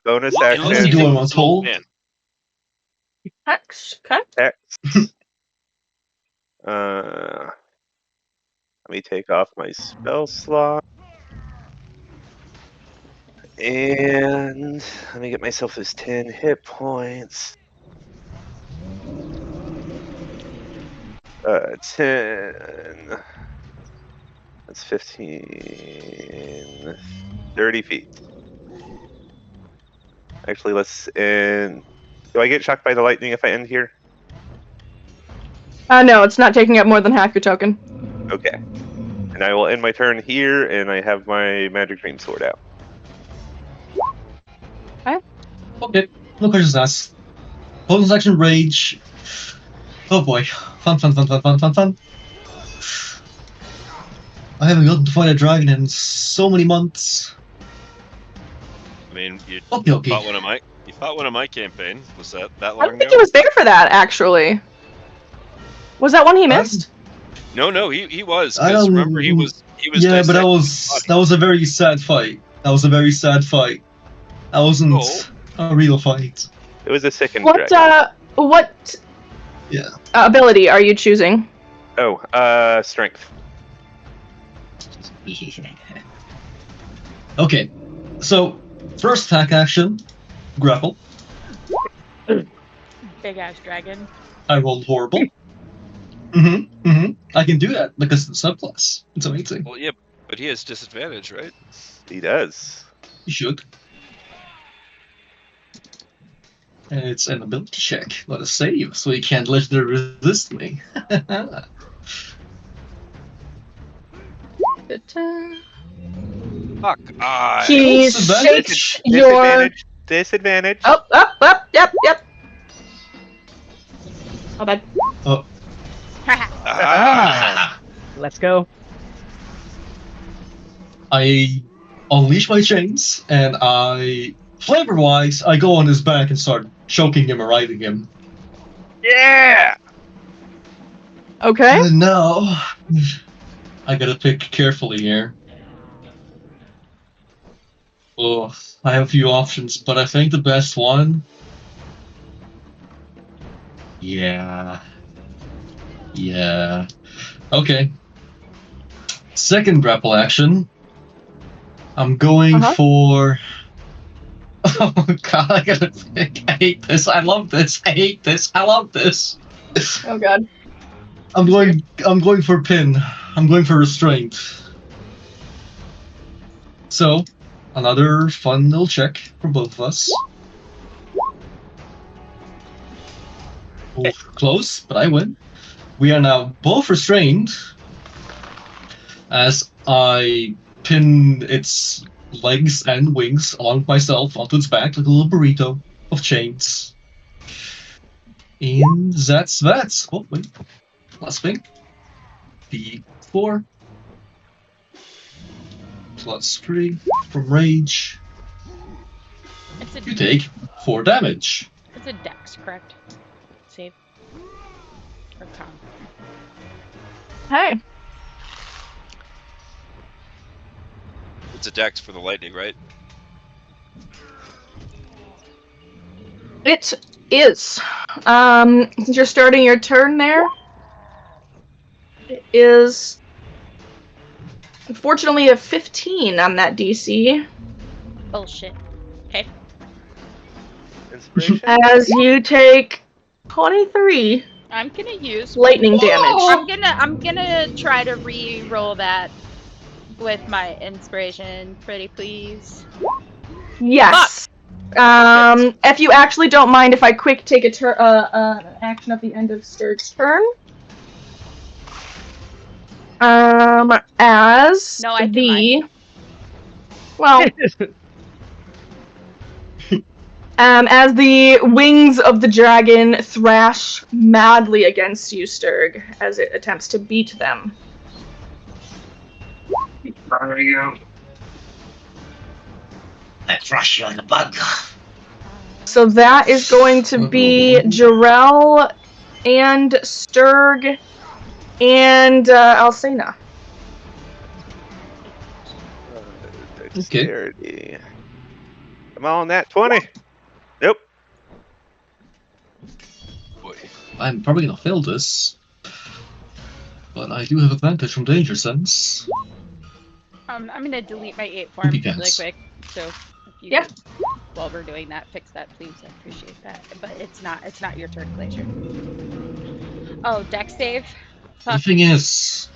Bonus What action. are you doing, asshole? Hex. Okay. X. Let me take off my spell slot. And let me get myself those 10 hit points. 10. That's 15. 30 feet. Actually, let's end. Do I get shocked by the lightning if I end here? No, it's not taking up more than half your token. Okay. And I will end my turn here, and I have my Magic Dream Sword out. Okay, no questions asked. Bonus action rage. Oh boy. Fun. I haven't gotten to fight a dragon in so many months. I mean, you Okay. fought one of my campaign. Was that I long don't think ago? he was there for that, actually. Was that one he missed? No, he was. I Because don't- remember, he was. Yeah, but that dissecting was a very sad fight. That wasn't a real fight. It was a second What, dragon. what Yeah. ability are you choosing? Oh, strength. Okay, so first attack action, grapple. Big ass dragon. I rolled horrible. I can do that because it's surplus. It's amazing. Well, yeah, but he has disadvantage, right? He does. You should. And it's an ability check, not a save, so he can't legendary resist me. Fuck. He Disadvantage? shakes your... Disadvantage. Up, yep. Oh, bad. Oh. Let's go. I unleash my chains, and flavor-wise, I go on his back and start choking him or riding him. Yeah! Okay. And now, I gotta pick carefully here. Oh, I have a few options, but I think the best one... Yeah. Okay. Second grapple action. I'm going for... Oh god, I gotta pick. I hate this. I love this. Oh god. I'm going for pin. I'm going for restraint. So, another fun little check for both of us. Both close, but I win. We are now both restrained as I pin its legs and wings along myself onto its back like a little burrito of chains. And that's that. Oh, wait. Last thing. D4. Plus 3 from rage. You take 4 damage. It's a dex, correct? Save. Or con. Hey. It's a dex for the lightning, right? It is. Since you're starting your turn there, it is unfortunately a 15 on that DC. Bullshit. Okay. Inspiration? As you take 23 I'm gonna use lightning damage. I'm gonna try to re-roll that with my inspiration, pretty please. Yes. If you actually don't mind, if I quick take an action at the end of Sturg's turn. As No, I do the well, as the wings of the dragon thrash madly against you, Sturg, as it attempts to beat them. There you go. I crush you like a bug. So that is going to be Jarrell and Sturg and Alcena. Dexterity. Come on, nat 20. Nope. Boy. I'm probably gonna fail this. But I do have advantage from danger sense. I'm gonna delete my 8 form Poopy really pants. quick. So if you Yeah. could, while we're doing that, fix that, please. I appreciate that. But it's not your turn, Glacier. Oh, deck save. The Fuck. thing is,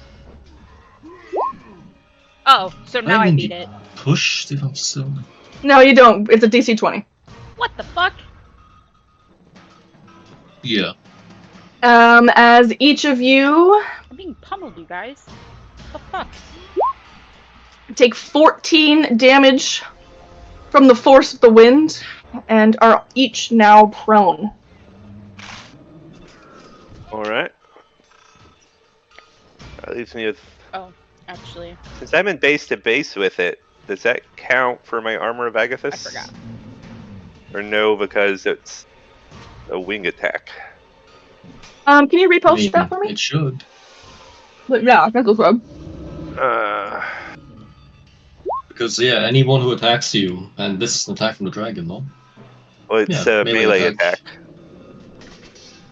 Oh, so now I even beat it. pushed if I'm still. No, you don't. It's a DC 20. What the fuck? Yeah. As each of you I'm being pummeled, you guys. What the fuck? take 14 damage from the force of the wind and are each now prone. Alright. That leaves me with... Oh, actually, Since I'm in base to base with it, does that count for my Armor of Agathis? I forgot. Or no, because it's a wing attack? Can you I repost mean, that for me? it should. Yeah, that's good. Because, yeah, anyone who attacks you, and this is an attack from the dragon, no? Well, it's Yeah, a melee attack.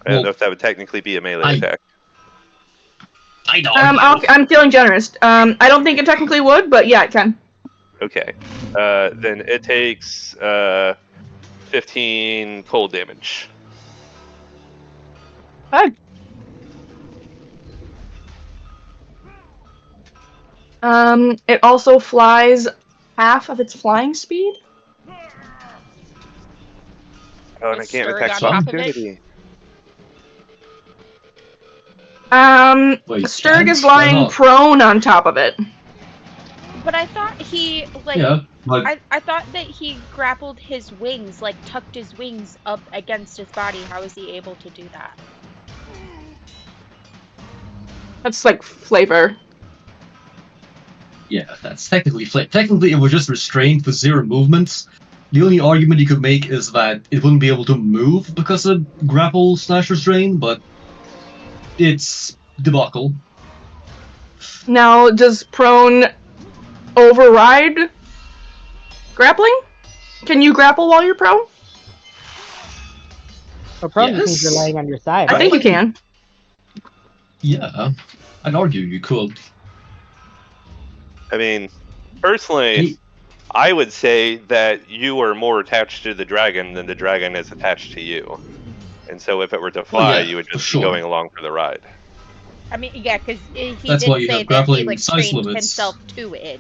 I don't Well, know if that would technically be a melee attack. I know. I'm feeling generous. I don't think it technically would, but yeah, it can. Okay. Then it takes 15 cold damage. Okay. It also flies half of its flying speed. Oh, and I can't Strahd attack on top of it? opportunity. Wait, Strahd can't? is Why lying not? prone on top of it. But I thought he Yeah, but I thought that he grappled his wings, like tucked his wings up against his body. How is he able to do that? That's like flavor. yeah, that's technically technically it was just restrained with 0 movements. The only argument you could make is that it wouldn't be able to move because of grapple / restrain, but it's debacle. Now, does prone override grappling? Can you grapple while you're prone? Well, prone just means Yes. you're laying on your side. I think you can. Yeah, I'd argue you could. I mean, personally, Hey. I would say that you are more attached to the dragon than the dragon is attached to you. And so if it were to fly, yeah, you would for just sure. be going along for the ride. I mean, yeah, because he That's did why you say have that he grappling like size trained limits. himself to it.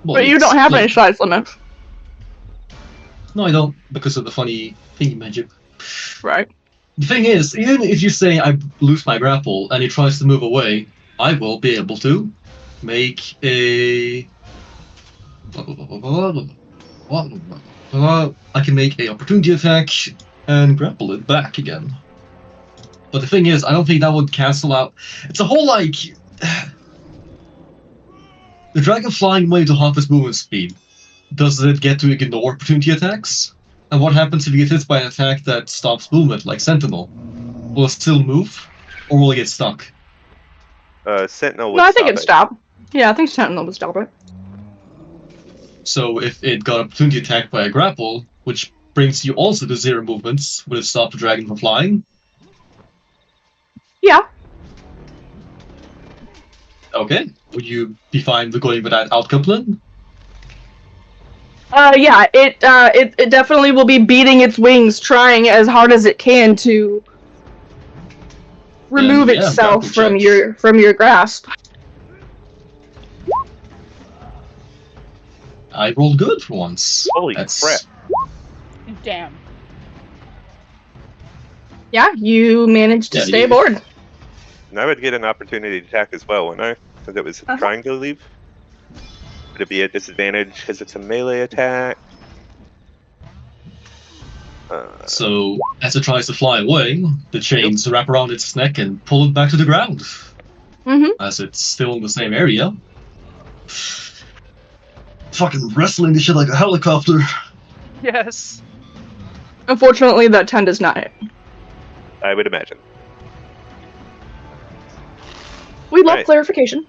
Well, But you it's don't have like- any size limits. No, I don't, because of the funny thingy magic. Right. The thing is, even if you say I lose my grapple and he tries to move away, I will be able to make a. I can make a opportunity attack and grapple it back again. But the thing is, I don't think that would cancel out. It's a whole like. The dragon flying away to half its movement speed. Does it get to ignore opportunity attacks? And what happens if you get hit by an attack that stops movement, like Sentinel? Will it still move? Or will it get stuck? Sentinel would No, I think stop it'd stop. Yeah, I think Sentinel would stop it. So if it got opportunity attacked by a grapple, which brings you also to 0 movements, would it stop the dragon from flying? Yeah. Okay. Would you be fine with going with that outcome then? Yeah, it definitely will be beating its wings, trying as hard as it can to remove Yeah, itself grapple check. from your grasp. I rolled good for once. Holy That's crap. Damn. Yeah, you managed to Yeah, stay you- aboard. And I would get an opportunity to attack as well, wouldn't I? Since it was trying to leave. Would it be a disadvantage because it's a melee attack? So, as it tries to fly away, the chains wrap around its neck and pull it back to the ground. Mhm. As it's still in the same area. Fucking wrestling this shit like a helicopter. Yes. Unfortunately, that 10 does not hit. I would imagine. We love Right. clarification.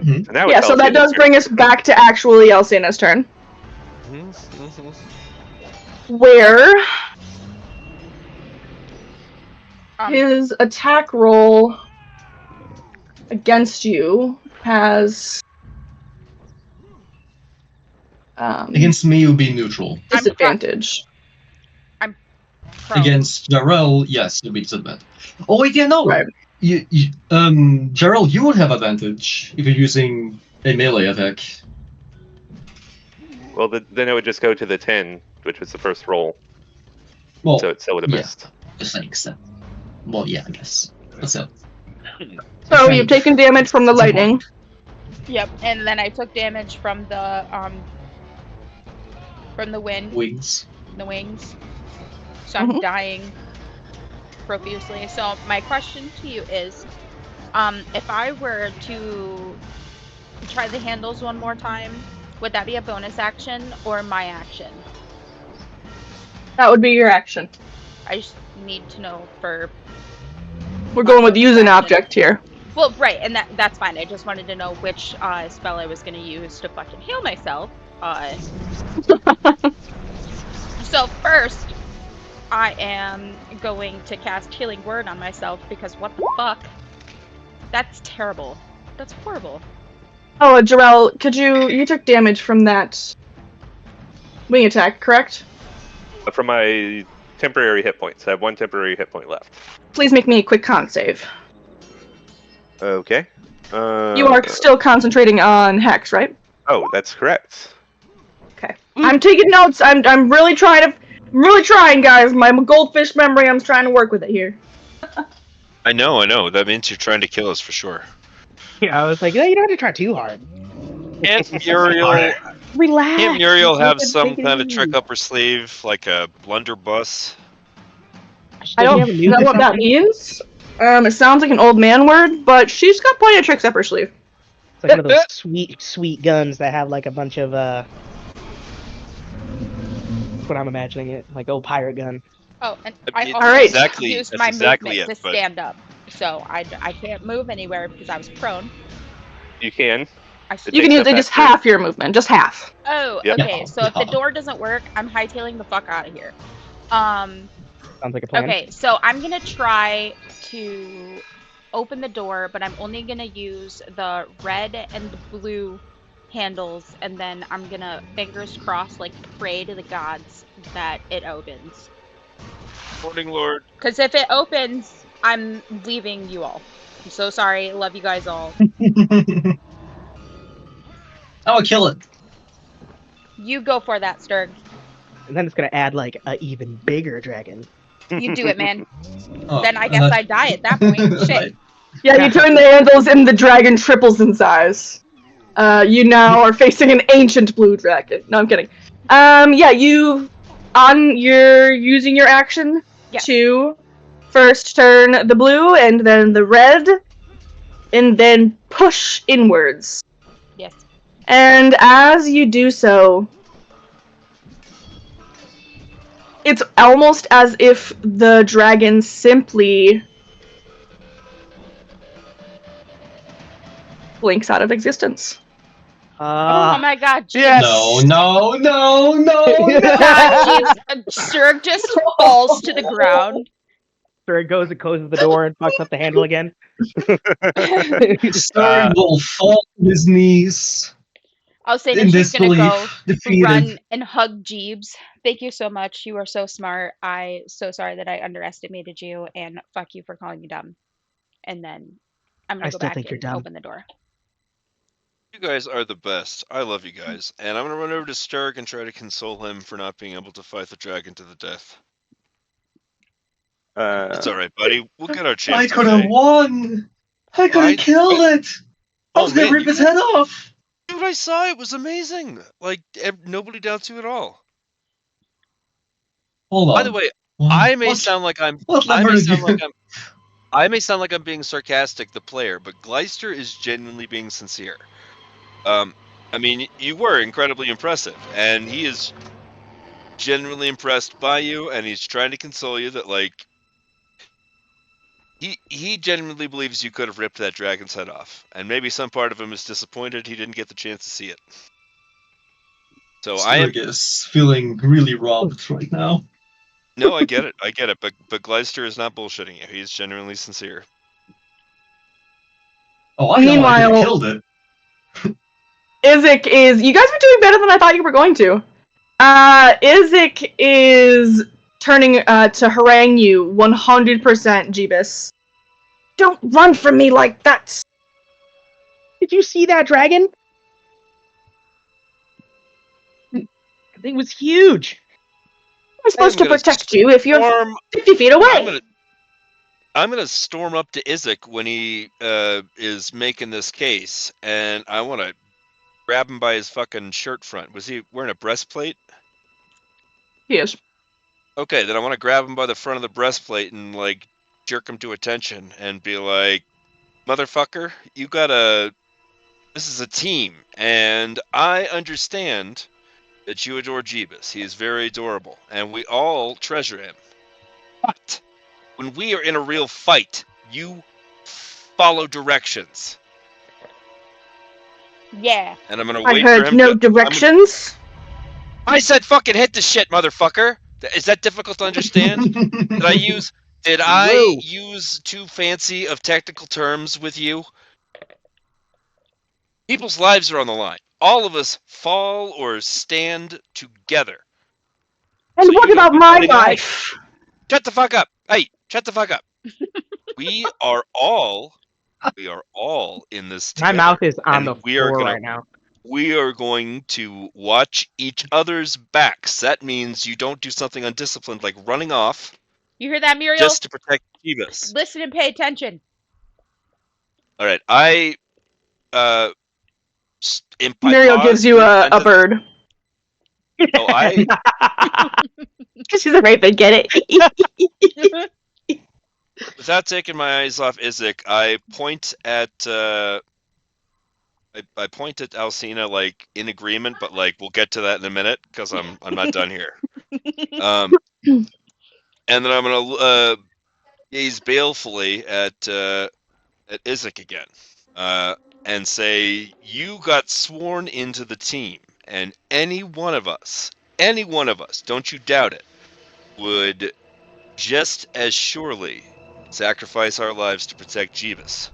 Mhm. So now Yeah, it's so that Alcina's does turn. bring us back to actually Alcina's turn. Mm-hmm. Where Um, his attack roll against you has Against me, it would be neutral. disadvantage. prone. Against Jarrell, yes, it would be disadvantage. Oh wait, yeah, no. Right. Jarrell, you would have advantage if you're using a melee attack. Well, then it would just go to the 10, which was the first roll. Well, So it still would have yeah. missed. Just like that. Well, yeah, I guess. That's it. So you've taken damage from the lightning. Yep, and then I took damage from the wind, Wings. the wings. So I'm Mhm. dying profusely. So my question to you is, if I were to try the handles one more time, would that be a bonus action or my action? That would be your action. I just need to know for. We're going with use an object here. Well, right, and that's fine. I just wanted to know which spell I was going to use to fucking heal myself. So first, I am going to cast Healing Word on myself because what the fuck? That's terrible. That's horrible. Oh, Jarrell, you took damage from that wing attack, correct? From my temporary hit points, I have 1 temporary hit point left. Please make me a quick con save. Okay. You are still concentrating on Hex, right? Oh, that's correct. Okay. I'm taking notes. I'm really trying, guys. My goldfish memory, I'm trying to work with it here. I know. That means you're trying to kill us for sure. Yeah, I was like, no, you don't have to try too hard. Can't Muriel, Relax. can't Muriel have Take it some kind of easy. trick up her sleeve, like a blunderbuss? I don't know what that means. It sounds like an old man word, but she's got plenty of tricks up her sleeve. It's like one of those sweet guns that have like a bunch of that's what I'm imagining it, like old pirate gun. Oh, and I It's also Alright. used my movement to stand up, so I can't move anywhere because I was prone. You can. You can use just half your movement, just half. Oh, Yep. okay. So if the Yeah. door doesn't work, I'm hightailing the fuck out of here. Sounds like a plan. Okay, so I'm gonna try to open the door, but I'm only gonna use the red and the blue handles, and then I'm gonna fingers crossed, like pray to the gods that it opens. Morning, Lord. Because if it opens, I'm leaving you all. I'm so sorry. Love you guys all. I would kill it. You go for that, Sturg. And then it's gonna add like a even bigger dragon. You do it, man. Oh, Then I guess I die at that point. Shit. Yeah, you turn the handles and the dragon triples in size. You now are facing an ancient blue dragon. No, I'm kidding. Yeah, you're using your action to first turn the blue and then the red, and then push inwards. Yes. And as you do so, it's almost as if the dragon simply blinks out of existence. Oh my god, Jeeves. Yes. No. God, Jeeves. Sturg just falls to the ground. So it goes and closes the door and fucks up the handle again. Sturg will fall to his knees. I'll say In that she's gonna go defeated. run and hug Jeeves. Thank you so much. You are so smart. I so sorry that I underestimated you, and fuck you for calling me dumb. And then I'm gonna I go still back think you're and dumb. open the door. You guys are the best. I love you guys. And I'm going to run over to Sturg and try to console him for not being able to fight the dragon to the death. It's alright, buddy. We'll get our chance. I could have won. I could have killed it. I was gonna rip his head off. Dude, I saw it. It was amazing. Like, nobody doubts you at all. Hold on. By the way, I may sound like I'm being sarcastic, the player, but Gleister is genuinely being sincere. I mean, you were incredibly impressive, and he is genuinely impressed by you, and he's trying to console you that, like, He genuinely believes you could have ripped that dragon's head off, and maybe some part of him is disappointed he didn't get the chance to see it. So I am is feeling really robbed right now. No, I get it, but Gleister is not bullshitting you. He's genuinely sincere. Oh, I know, I could have killed it. Izik is... You guys are doing better than I thought you were going to. Izik is turning to harangue you 100%, Jeebus. Don't run from me like that! Did you see that dragon? The thing was huge. I'm supposed to protect you if you're 50 feet away. I'm gonna storm up to Izik when he is making this case, and I want to grab him by his fucking shirt front. Was he wearing a breastplate? He is. Okay, then I want to grab him by the front of the breastplate and like jerk him to attention and be like, "Motherfucker, you gotta. This is a team, and I understand that you adore Jeebus. He is very adorable, and we all treasure him. But when we are in a real fight, you follow directions." Yeah. And I'm gonna I wait heard for him. no directions. I said, "Fucking hit the shit, motherfucker." Is that difficult to understand? Did I use too fancy of technical terms with you? People's lives are on the line. All of us fall or stand together. And So what you about gotta be my fighting on- life? Shut the fuck up. Hey, shut the fuck up. We are all in this together. My mouth is on and the we are floor gonna right now. we are going to watch each other's backs. That means you don't do something undisciplined like running off You hear that, Muriel? just to protect Jeebus. Listen and pay attention. All right, I Muriel gives you a bird. Oh, I She's afraid they get it. without taking my eyes off Izik, I point at I point at Alcina like in agreement, but like we'll get to that in a minute because I'm not done here. And then I'm gonna gaze balefully at Izik again, and say, "You got sworn into the team, and any one of us, don't you doubt it, would just as surely sacrifice our lives to protect Jeebus.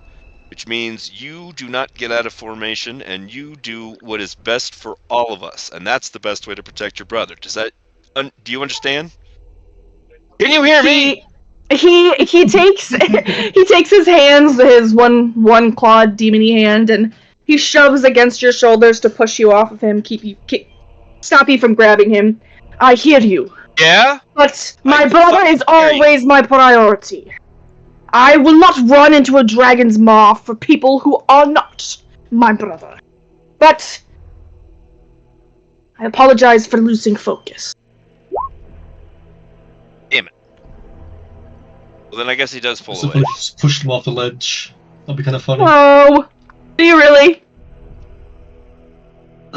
Which means you do not get out of formation, and you do what is best for all of us, and that's the best way to protect your brother. Do you understand? Can you hear me? He takes he takes his hands, his one clawed demony hand, and he shoves against your shoulders to push you off of him, stop you from grabbing him. I hear you. Yeah? But my brother is always my priority. I will not run into a dragon's maw for people who are not my brother. But I apologize for losing focus. Damn it. Well, then I guess he does pull away. Just pushed him off the ledge. That'd be kind of funny. Oh, do you really?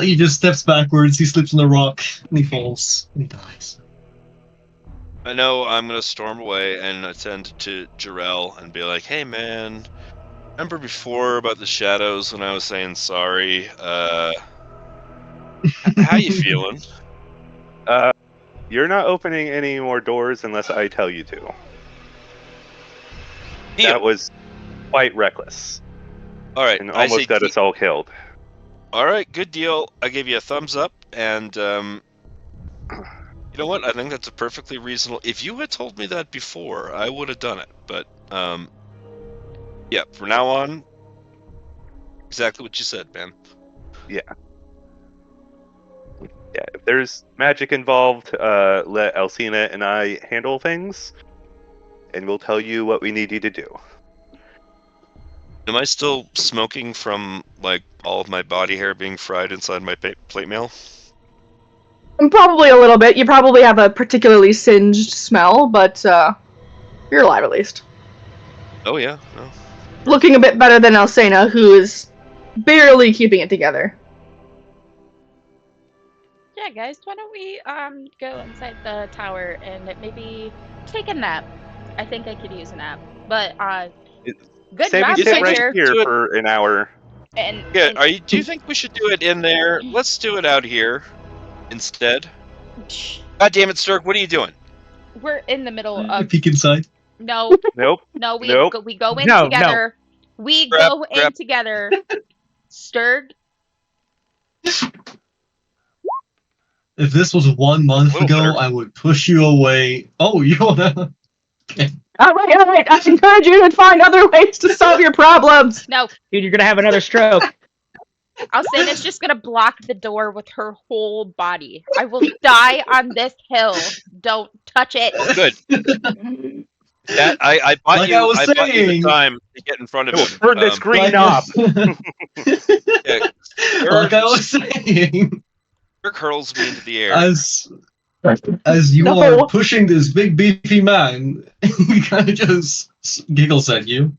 He just steps backwards, he slips on the rock, and he falls, and he dies. I know I'm going to storm away and attend to Jarrell and be like, "Hey man, remember before about the shadows when I was saying sorry? How you feeling?" You're not opening any more doors unless I tell you to. That was quite reckless. All right, and almost got us all killed. All right, good deal. I give you a thumbs up, and you know what? I think that's a perfectly reasonable. If you had told me that before, I would have done it. But yeah, from now on, exactly what you said, man. Yeah. Yeah, if there's magic involved, let Alcina and I handle things, and we'll tell you what we need you to do. Am I still smoking from, like, all of my body hair being fried inside my plate mail? Probably a little bit. You probably have a particularly singed smell, but you're alive at least. Oh, yeah. No. Looking a bit better than Alcina, who is barely keeping it together. Yeah, guys, why don't we go inside the tower and maybe take a nap? I think I could use a nap. But It- good Say job, we sit right Tiger. here Do it. for an hour. And, Yeah, and do you think we should do it in there? Let's do it out here instead. God damn it, Sturg, what are you doing? we're in the middle of Peek inside. no, Nope. no. We Nope. we go in No, together. We Grab- go in grab- together. Sturg. If this was 1 month Little ago, better. I would push you away. Oh, you wanna? All right. I encourage you to find other ways to solve your problems. No, Dude, you're gonna have another stroke. Alcina's just gonna block the door with her whole body. I will die on this hill. Don't touch it. Good. That I bought Like you. I was bought you the saying. time to get in front of We'll him. turn this green Like up. Yeah, like I was saying, Sturg hurls me into the air. as you No. are pushing this big beefy man, he kind of just giggles at you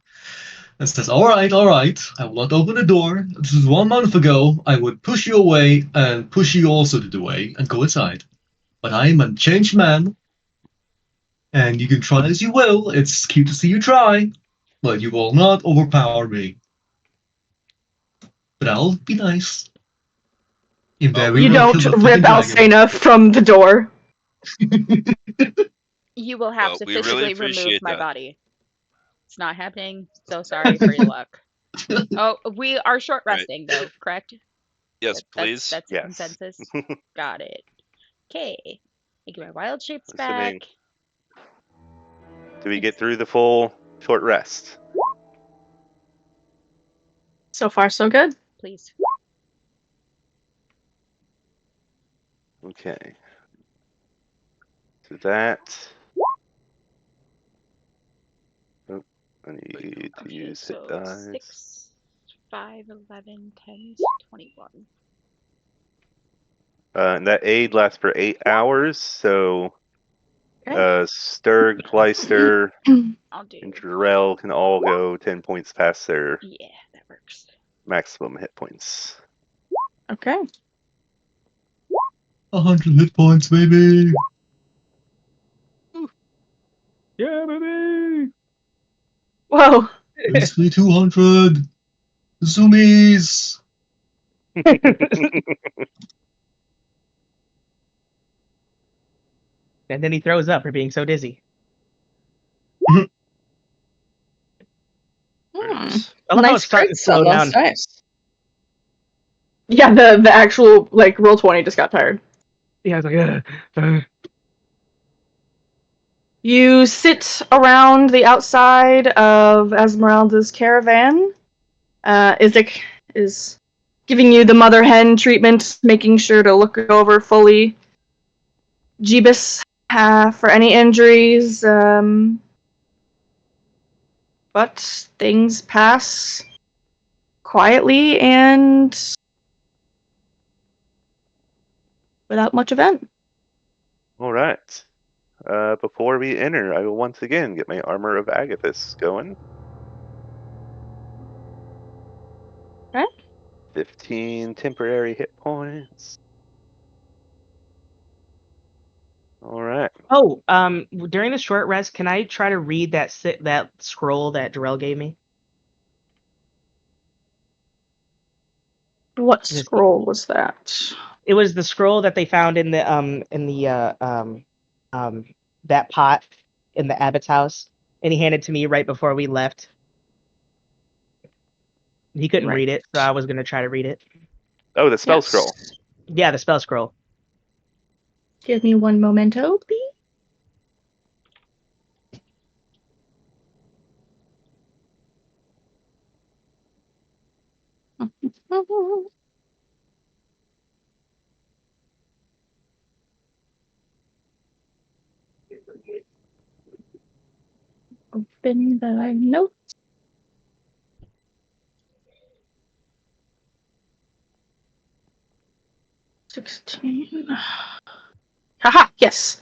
and says, all right, I will not open the door. This is 1 month ago. I would push you away and push you also to the way and go inside. But I am a changed man, and you can try as you will. It's cute to see you try, but you will not overpower me. But I'll be nice. In very You well don't kill the rip fucking dragon. Alcina from the door. You will have Well, to we really physically remove appreciate my that. body. It's not happening. So sorry for your luck. Oh, we are short Right. resting though, correct? Yes, please. That's the Yes. consensus. Got it. Okay. I get my wild shapes Assuming- back. Do we get through the full short rest? So far, so good. Please. Okay. So that. Oh, I need to Okay, use hit so dice. 6, 5, 11, 10, 21. And that aid lasts for 8 hours, so Okay. Sturg, Kleister, I'll do. and Jarrell can all go 10 points past their Yeah, that works. maximum hit points. Okay. 100 hit points, baby. Yeah, baby! Whoa. Basically 200. Zoomies. And then he throws up for being so dizzy. Hmm. I love how Nice it's starting to crits slow on down. those dice. Yeah, the actual like roll 20 just got tired. Yeah, I was like, You sit around the outside of Esmeralda's caravan. Isaac is giving you the mother hen treatment, making sure to look over fully. Jeebus for any injuries. But things pass quietly and without much event. All right. Before we enter, I will once again get my Armor of Agathis going. Okay. 15 temporary hit points. All right. oh, during the short rest, can I try to read that that scroll that Darrell gave me? What scroll was that? It was the scroll that they found in the that pot in the abbot's house, and he handed to me right before we left. He couldn't Right. read it, so I was gonna try to read it. Oh, the spell Yes. scroll. Yeah, the spell scroll. Give me one momento, please. Open the note. $16. Haha, yes.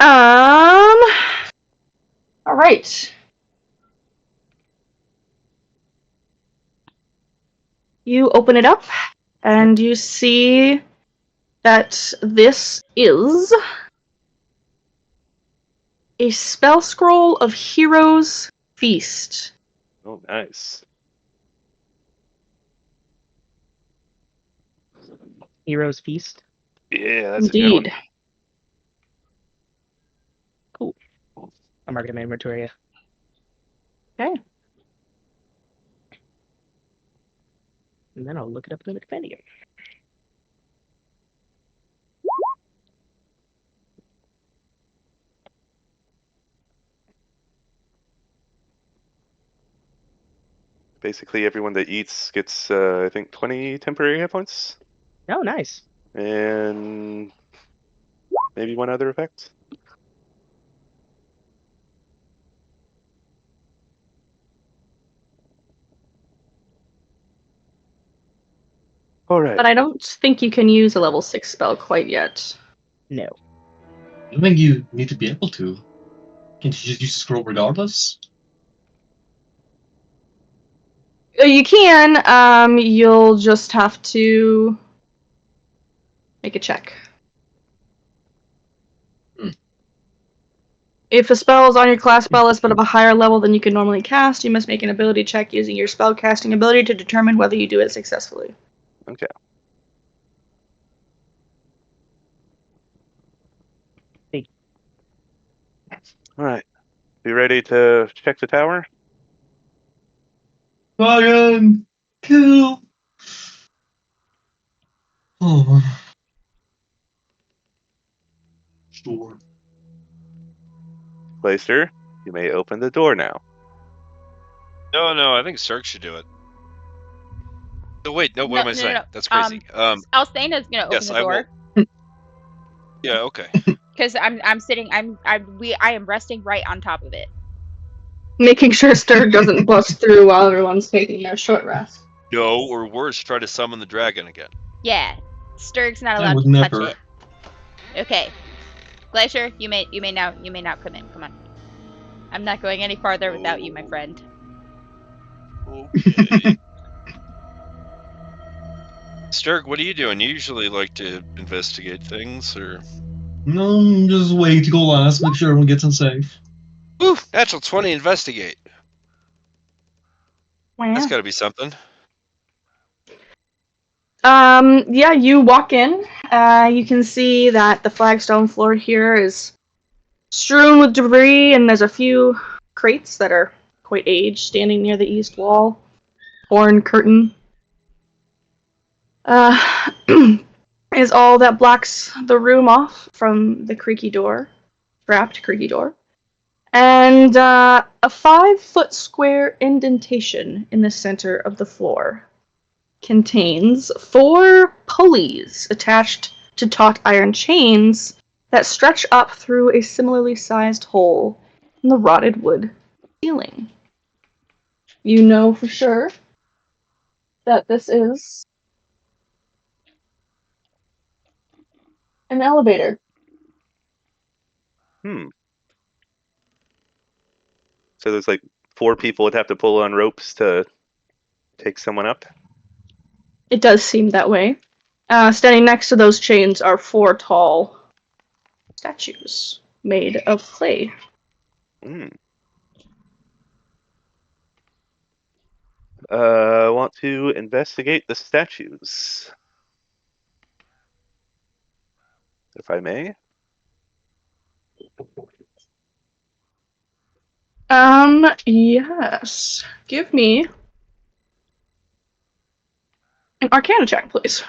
All right. You open it up, and you see that this is a spell scroll of heroes Feast. Oh, nice. Heroes Feast. Yeah, that's a good one. Indeed. Cool. I'm marking my inventory. Okay. And then I'll look it up in the compendium. Basically, everyone that eats gets, I think, 20 temporary hit points. Oh, nice. And maybe one other effect. All right. But I don't think you can use a level 6 spell quite yet. No. I think you need to be able to. Can't you just use the scroll regardless? You can. You'll just have to make a check. If a spell is on your class spell list but of a higher level than you can normally cast, you must make an ability check using your spell casting ability to determine whether you do it successfully. Okay. Hey. All right. Be ready to check the tower? Ryan! Kill! Oh. Sure. Glacier, you may open the door now. No, I think Cirque should do it. Oh, wait, no, what am I saying? No. That's crazy. Alstena's gonna open yes, the I door. will. Yeah, okay. Because I'm sitting. I am resting right on top of it. Making sure Strahd doesn't bust through while everyone's taking their short rest. No, or worse, try to summon the dragon again. Yeah, Sturg's not I allowed would to touch never. it. Okay, Glacier, you may now come in. Come on. I'm not going any farther without you, my friend. Okay. Sturg, what are you doing? You usually like to investigate things, or... No, just wait to go last, make sure everyone gets in safe. Woo! Natural 20, investigate. Wow. That's gotta be something. Yeah, you walk in. You can see that the flagstone floor here is strewn with debris, and there's a few crates that are quite aged standing near the east wall. Torn curtain is all that blocks the room off from the creaky door, trapped creaky door. And a 5-foot square indentation in the center of the floor contains 4 pulleys attached to taut iron chains that stretch up through a similarly sized hole in the rotted wood ceiling. You know for sure that this is an elevator. So there's like 4 people would have to pull on ropes to take someone up? It does seem that way. Standing next to those chains are 4 tall statues made of clay. Want to investigate the statues, if I may. Yes. Give me an Arcana check, please.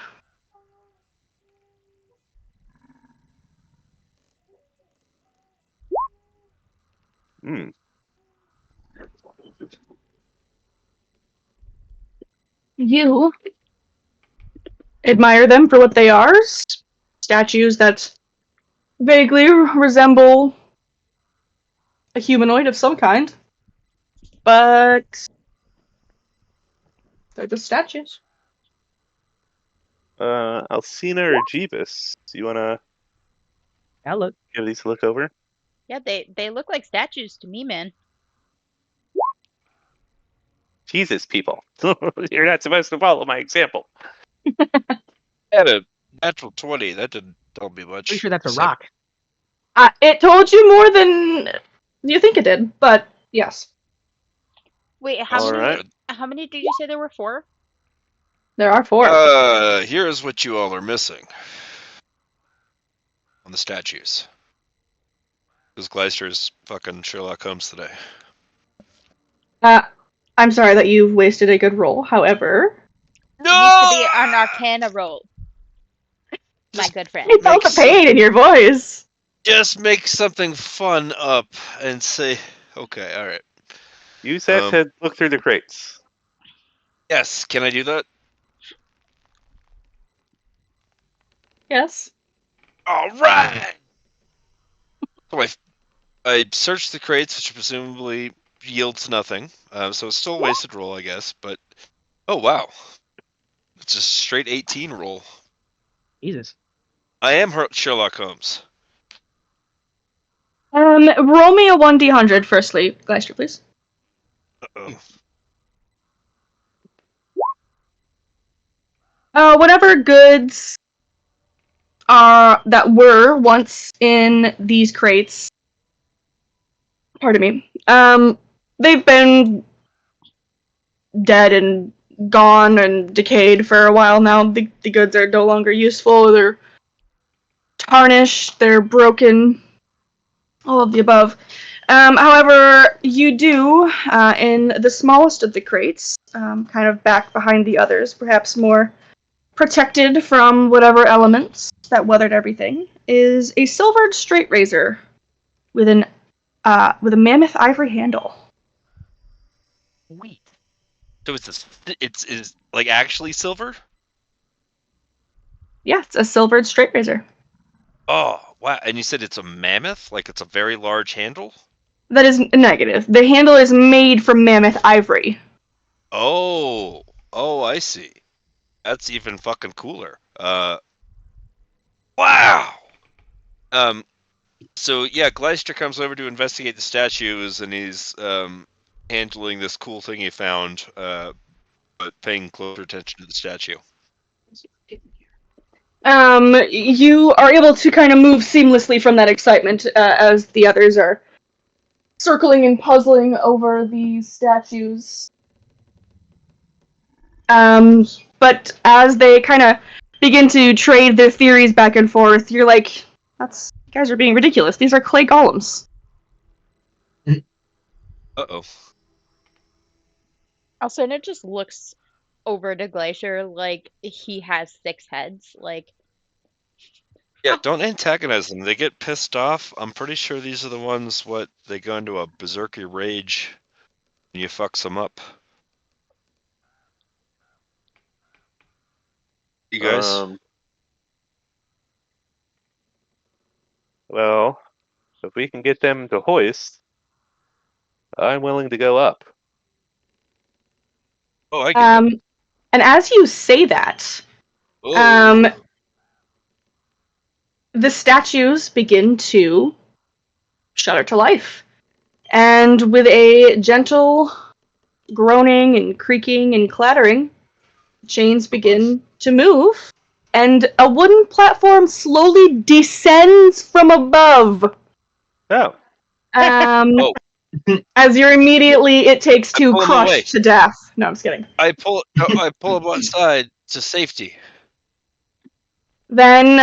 You admire them for what they are. Statues that vaguely resemble a humanoid of some kind. But they're just statues. Alcina or Jeebus, do you want to I'll look. give these a look over? Yeah, they look like statues to me, man. Jesus, people. You're not supposed to follow my example. Had a natural 20. That didn't tell me much. Pretty sure that's a Except- rock. It told you more than you think it did, but yes. Wait, how All many? right. How many did you say there were? 4? There are 4. Here's what you all are missing on the statues. Because Gleister's fucking Sherlock Holmes today. I'm sorry that you've wasted a good roll. However, It needs to be an Arcana roll, my Just good friend. I felt the pain in your voice. Just make something fun up and say, okay, all right. Use that to look through the crates. Yes, can I do that? Yes. All right. So I searched the crates, which presumably yields nothing. So it's still a wasted roll, I guess. But oh wow, it's a straight 18 roll. Jesus. I am Sherlock Holmes. Roll me a 1d100 firstly, Gleister, please. Whatever goods that were once in these crates. Pardon me. They've been dead and gone and decayed for a while now. The goods are no longer useful. They're tarnished. They're broken. All of the above. However, you do, in the smallest of the crates, kind of back behind the others, perhaps more protected from whatever elements that weathered everything, is a silvered straight razor with a mammoth ivory handle. Sweet. So it's like actually silver? Yeah, it's a silvered straight razor. Oh wow! And you said it's a mammoth? Like it's a very large handle? That is negative. The handle is made from mammoth ivory. Oh, I see. That's even fucking cooler. Wow. So yeah, Gleister comes over to investigate the statues, and he's handling this cool thing he found, but paying closer attention to the statue. You are able to kind of move seamlessly from that excitement as the others are circling and puzzling over these statues. But as they kind of begin to trade their theories back and forth, you're like, you guys are being ridiculous. These are clay golems. Uh-oh. Alcina just looks over to Glacier like he has 6 heads. Like, Yeah, don't antagonize them. They get pissed off. I'm pretty sure these are the ones they go into a berserker rage and you fucks them up. You guys? Well, if we can get them to hoist, I'm willing to go up. Oh, I get it. And as you say that, Oh. the statues begin to shudder to life. And with a gentle groaning and creaking and clattering, chains begin to move, and a wooden platform slowly descends from above. Oh. Oh. As you're immediately, it takes 2 pull 'em away. crushed to death. No, I'm just kidding. I pull him outside to safety. Then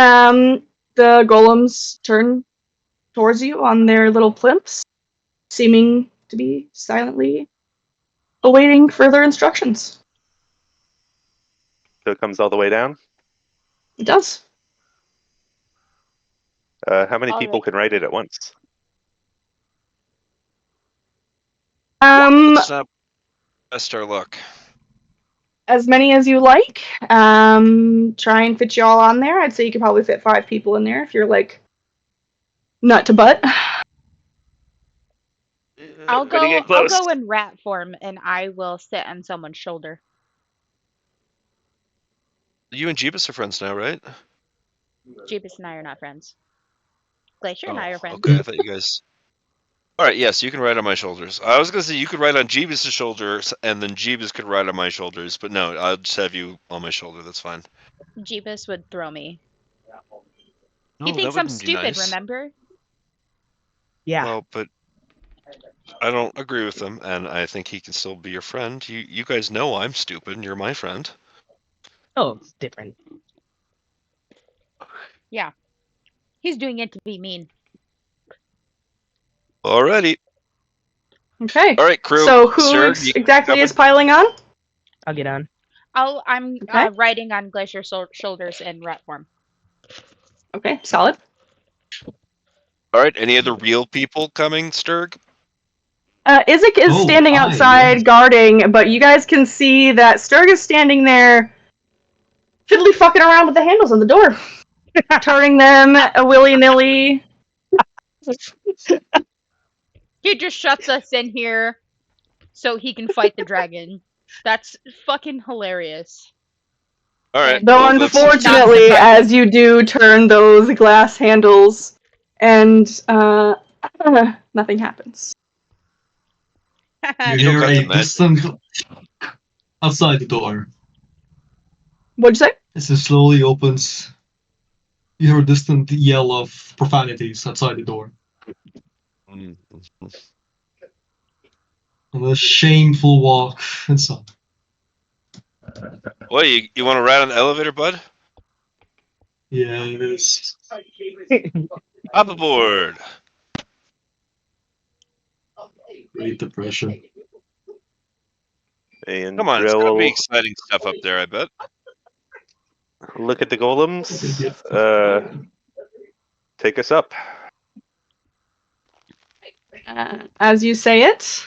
the golems turn towards you on their little plimps, seeming to be silently awaiting further instructions. So it comes all the way down? It does. How many All people right. can ride it at once? Let's not best our luck. As many as you like. Try and fit you all on there. I'd say you could probably fit 5 people in there if you're like nut to butt. I'll Everybody get go close. in rat form and I will sit on someone's shoulder. You and Jeebus are friends now, right? Jeebus and I are not friends. Glacier and I are friends. Okay, I thought you guys. All right, yes, you can ride on my shoulders. I was gonna say you could ride on Jeebus' shoulders, and then Jeebus could ride on my shoulders, but no, I'll just have you on my shoulder. That's fine. Jeebus would throw me. No, He thinks that I'm wouldn't be stupid, nice. remember? Yeah. Well, but I don't agree with him, and I think he can still be your friend. You guys know I'm stupid, and you're my friend. Oh, it's different. Yeah. He's doing it to be mean. Alrighty. Okay. All right, crew. So who Sir, exactly is piling on? I'll get on. I'm Okay. riding on Glacier shoulders in rat form. Okay, solid. All right. Any other real people coming, Sturg? Isaac is Oh, standing hi, outside yes. guarding, but you guys can see that Sturg is standing there fiddly fucking around with the handles on the door. Turning them willy-nilly. He just shuts us in here so he can fight the dragon. That's fucking hilarious. All right. Though well, that's- unfortunately, Not as you do turn those glass handles, and nothing happens. You You don't hear got a the magic. distant outside the door. What'd you say? As it slowly opens, you hear a distant yell of profanities outside the door. Mm. And a shameful walk inside. Well, you want to ride on the elevator, bud? Yeah, it is. Hop aboard. Great depression. And Come on, it's Drill gonna be will exciting stuff up there. I bet. look at the golems. Take us up. As you say it,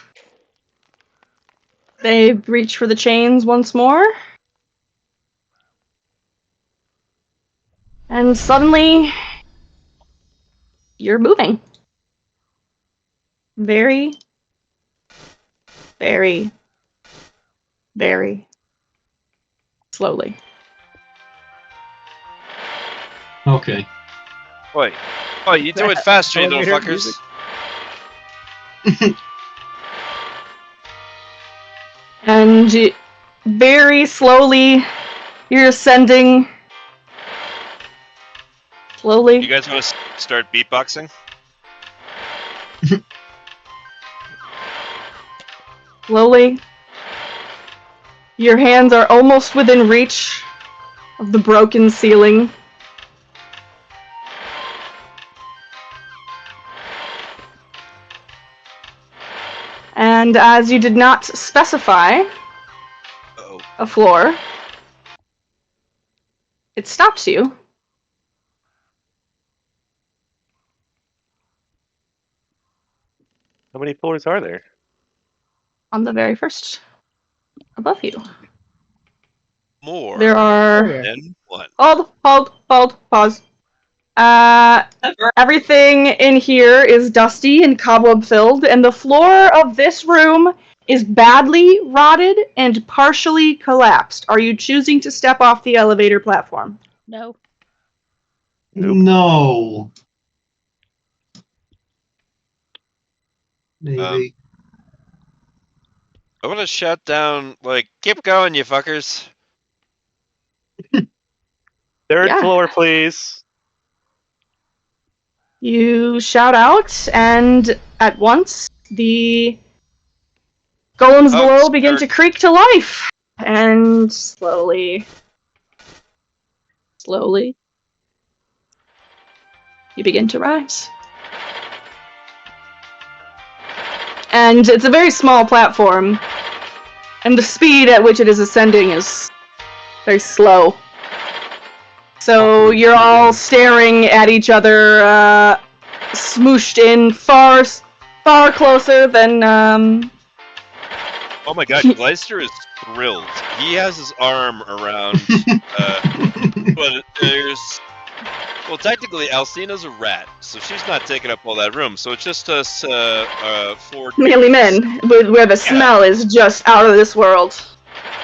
they reach for the chains once more. And suddenly, you're moving. Very, very, very slowly. Okay. Wait. Oh, you do it faster, you little Elevator fuckers. music. And very slowly, you're ascending. Slowly. You guys want to start beatboxing? Slowly. Your hands are almost within reach of the broken ceiling. And as you did not specify Uh-oh. a floor, it stops you. How many floors are there? On the very first above you. More There are... than one. Hold, pause. Everything in here is dusty and cobweb filled, and the floor of this room is badly rotted and partially collapsed. Are you choosing to step off the elevator platform? No. Nope. No. Maybe. I want to shout down, like, keep going, you fuckers. Third Yeah. floor, please. You shout out, and at once the golems Oh, below begin sure. to creak to life. And slowly, you begin to rise. And it's a very small platform, and the speed at which it is ascending is very slow. So you're all staring at each other, smooshed in far closer than, Oh my god, Gleister is thrilled. He has his arm around, but there's... Well, technically, Alcina's a rat, so she's not taking up all that room. So it's just us, four... merely men, where the smell is just out of this world.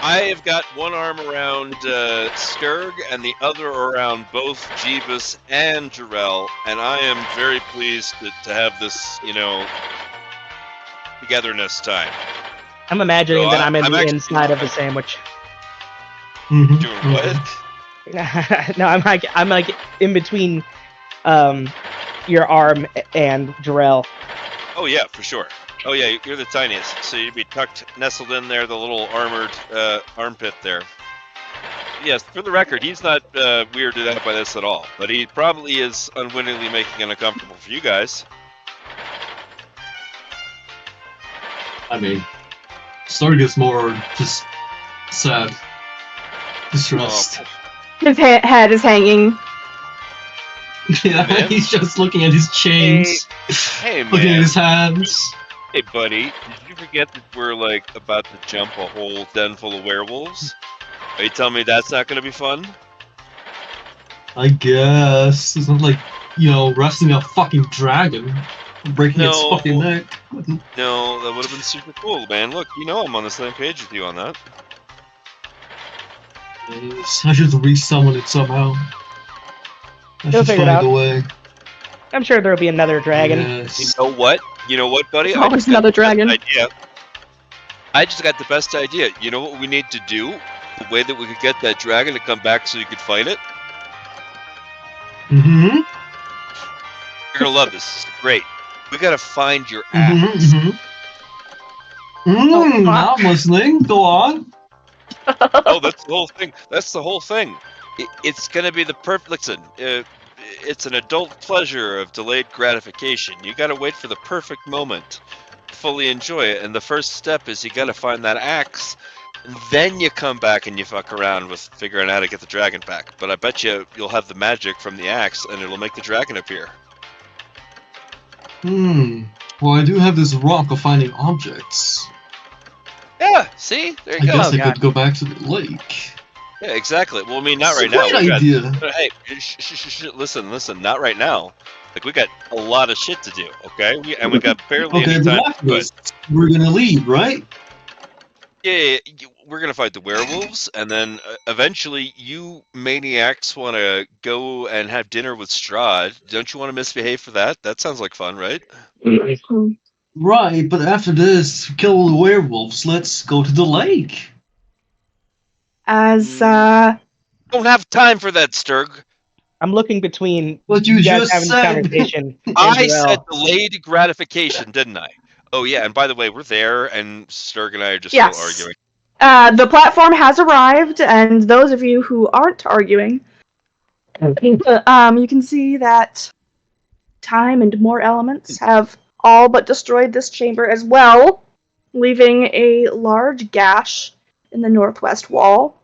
I have got one arm around Sturg and the other around both Jeebus and Jarrell, and I am very pleased to have this, togetherness time. I'm imagining So that I'm in I'm the actually inside of the sandwich. Mhm. Doing what? No, I'm like in between your arm and Jarrell. Oh yeah, for sure. Oh yeah, you're the tiniest, so you'd be tucked, nestled in there, the little armored armpit there. Yes, for the record, he's not weirded out by this at all, but he probably is unwittingly making it uncomfortable for you guys. I mean, Strahd gets more just sad, distressed. His head is hanging. Yeah, man. he's just looking at his chains, Hey looking at man. his hands. Hey buddy, did you forget that we're like about to jump a whole den full of werewolves? Are you telling me that's not gonna be fun? I guess it's not like, you know, wrestling a fucking dragon, breaking its No. fucking neck. No, that would have been super cool, man. Look, you know I'm on the same page with you on that. Yes, I should re-summon it somehow. I He'll should figure it find out. a way. I'm sure there'll be another dragon. Yes. You know what? You know what, buddy? There's always just got another the best dragon. Idea. I just got the best idea. You know what we need to do? The way that we could get that dragon to come back so you could fight it? Mm-hmm. You're gonna love this. This is great. We gotta find your axe. Now I'm listening. Go on. Oh, that's the whole thing. That's the whole thing. It's gonna be the perfect. Listen, it's an adult pleasure of delayed gratification. You gotta wait for the perfect moment to fully enjoy it. And the first step is you gotta find that axe. And then you come back and you fuck around with figuring out how to get the dragon back. But I bet you'll have the magic from the axe and it'll make the dragon appear. Well, I do have this rock of finding objects. Yeah, see? There I you go. guess I God. could go back to the lake. Yeah, exactly. Well, I mean, not It's right a now. great We got, idea. but hey, listen, not right now. Like, we got a lot of shit to do, okay? We got barely Okay, any but time. after this, we're gonna leave, right? Yeah, we're gonna fight the werewolves, and then eventually you maniacs want to go and have dinner with Strahd. Don't you want to misbehave for that? That sounds like fun, right? Right, but after this, kill all the werewolves, let's go to the lake. As Don't have time for that, Sturg. I'm looking between What you guys just having said. this conversation. and I Jarrell. said delayed gratification, didn't I? Oh yeah, and by the way, we're there, and Sturg and I are just Yes. still arguing. The platform has arrived, and those of you who aren't arguing, you can see that time and more elements have all but destroyed this chamber as well, leaving a large gash in the northwest wall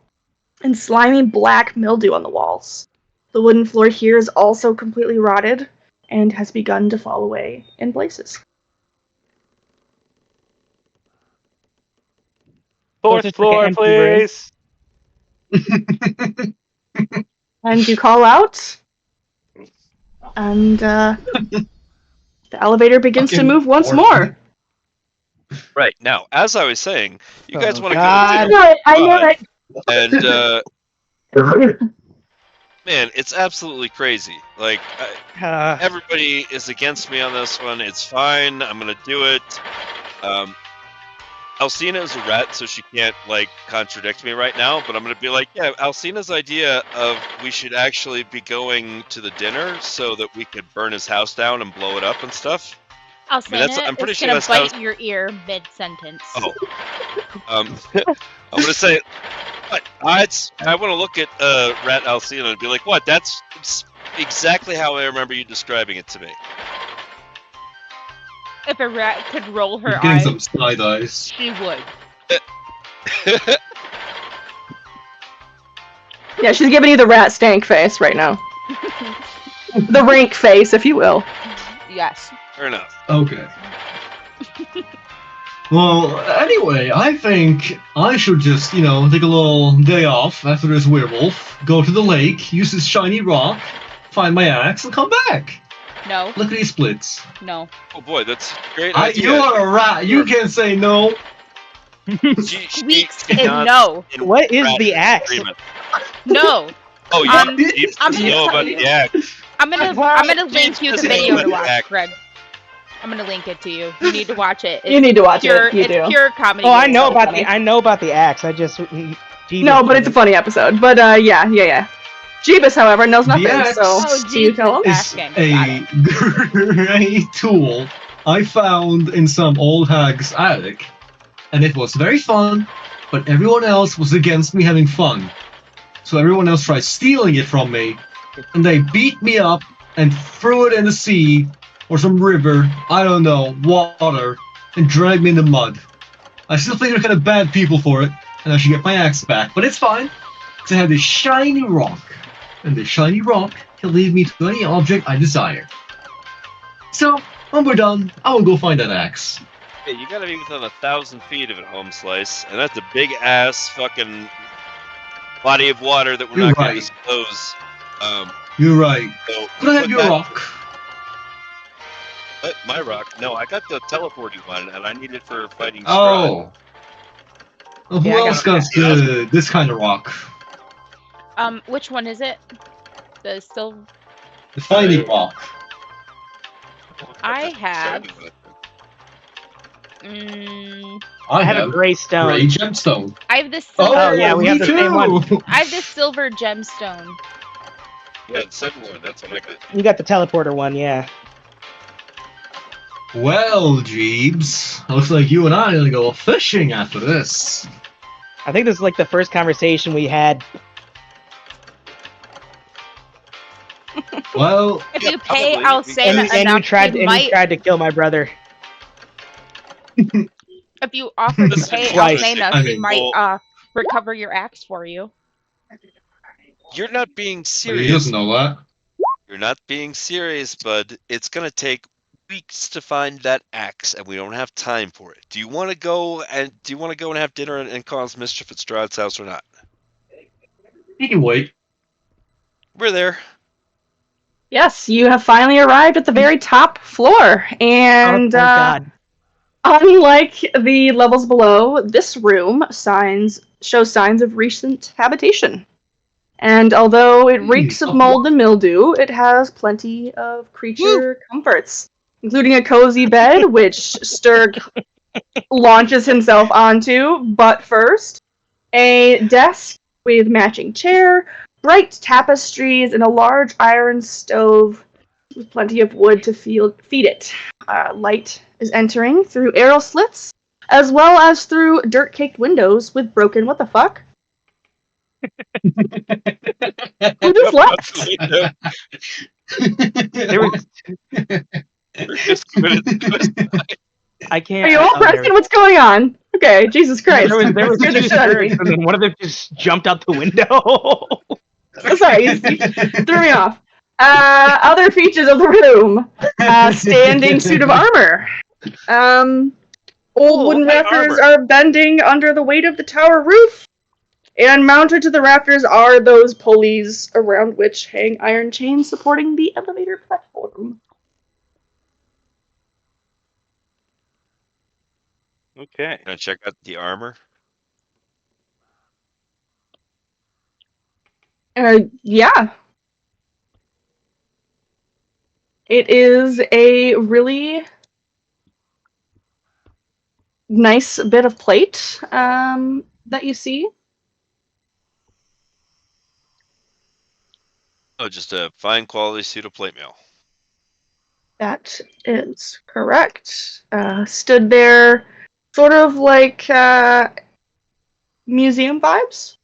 and slimy black mildew on the walls. The wooden floor here is also completely rotted and has begun to fall away in places. Fourth Just like floor, an empty room. please. And you call out, and the elevator begins to Fucking move once fourth. more. Right now, as I was saying, you guys Oh, want to God. go to dinner, I know it. and man, it's absolutely crazy. Like everybody is against me on this one. It's fine. I'm gonna do it. Alcina is a rat, so she can't like contradict me right now. But I'm gonna be like, yeah, Alcina's idea of we should actually be going to the dinner so that we could burn his house down and blow it up and stuff. Alcina I'm pretty is sure gonna that's bite how- your ear mid-sentence. Oh, I'm gonna say, what? I want to look at Rat Alcina and be like, what? That's exactly how I remember you describing it to me. If a rat could roll her You're getting eyes, some side eyes. she would. Yeah, she's giving you the rat stank face right now. The rank face, if you will. Yes. Fair enough. Okay. Well, anyway, I think I should just, you know, take a little day off after this werewolf, go to the lake, use this shiny rock, find my axe, and come back. No. Look at these splits. No. Oh boy, that's a great idea. You are a rat. You can say no. She Squeaks cannot and no. in What is rat the axe? agreement. No. Oh, you I'm need gonna to know tell about you. the axe. I'm gonna link you the Just video say to watch, act. Greg. I'm gonna link it to you. You need to watch it. You need to watch pure, it. You it's do. pure comedy. Oh, I It's know so about funny. I know about the axe. I just No, but it's a funny episode. But yeah. Jeebus, however, knows nothing. Yes. So Oh, do you tell him? Jesus. It's Asking. Got a great tool I found in some old hag's attic, and it was very fun, but everyone else was against me having fun. So everyone else tried stealing it from me, and they beat me up and threw it in the sea, or some river, I don't know, water, and dragged me in the mud. I still think they're kind of bad people for it, and I should get my axe back, but it's fine, because I have this shiny rock, and this shiny rock can lead me to any object I desire. So, when we're done, I will go find that axe. Hey, you gotta be within 1,000 feet of it, Home Slice, and that's a big ass fucking body of water that we're You're not gonna right. disclose. You're right. So Could I have put your that- rock? What? My rock? No, I got the teleporting one, and I need it for fighting Strahd. Oh. Well, who Yeah, I got else got this kind of rock? Which one is it? The silver. The fighting rock. I have. Starting with- I have a gray stone. Gray gemstone. I have this silver. Oh, yeah, we have the same one. I have this silver gemstone. Yeah, it's similar. That's what I got. You got the teleporter one, yeah. Well, Jeebs, looks like you and I are gonna go fishing after this. I think this is like the first conversation we had. Well, If Yeah, you pay, probably. I'll say And, that and you enough. tried you and might, you tried to kill my brother. if you offer to Listen, pay, I'll twice. say enough. I He mean, might recover your axe for you. You're not being he serious. doesn't know that. You're not being serious, bud. It's gonna take weeks to find that axe, and we don't have time for it. Do you want to go and have dinner and cause mischief at Strahd's house or not? He can wait. We're there. Yes, you have finally arrived at the very top floor, and oh God. unlike the levels below, this room shows signs of recent habitation. And although it reeks of mold and mildew, it has plenty of creature comforts, including a cozy bed, which Sturg launches himself onto. But first, a desk with matching chair, bright tapestries, and a large iron stove with plenty of wood to feed it. Light is entering through arrow slits, as well as through dirt-caked windows with broken what the fuck? Who just left? There was, I can't. Are you all oh, there pressing? What's going on? Okay, Jesus Christ. There was Scared the two shit out of me. spirits, and then one of them just jumped out the window. Oh, sorry, you threw me off. Other features of the room. Standing suit of armor. Old wooden okay, rafters armor. are bending under the weight of the tower roof. And mounted to the rafters are those pulleys around which hang iron chains supporting the elevator platform. Okay. Gonna check out the armor. Yeah. It is a really nice bit of plate that you see. Oh, just a fine quality suit of plate mail. That is correct. Stood there sort of like museum vibes.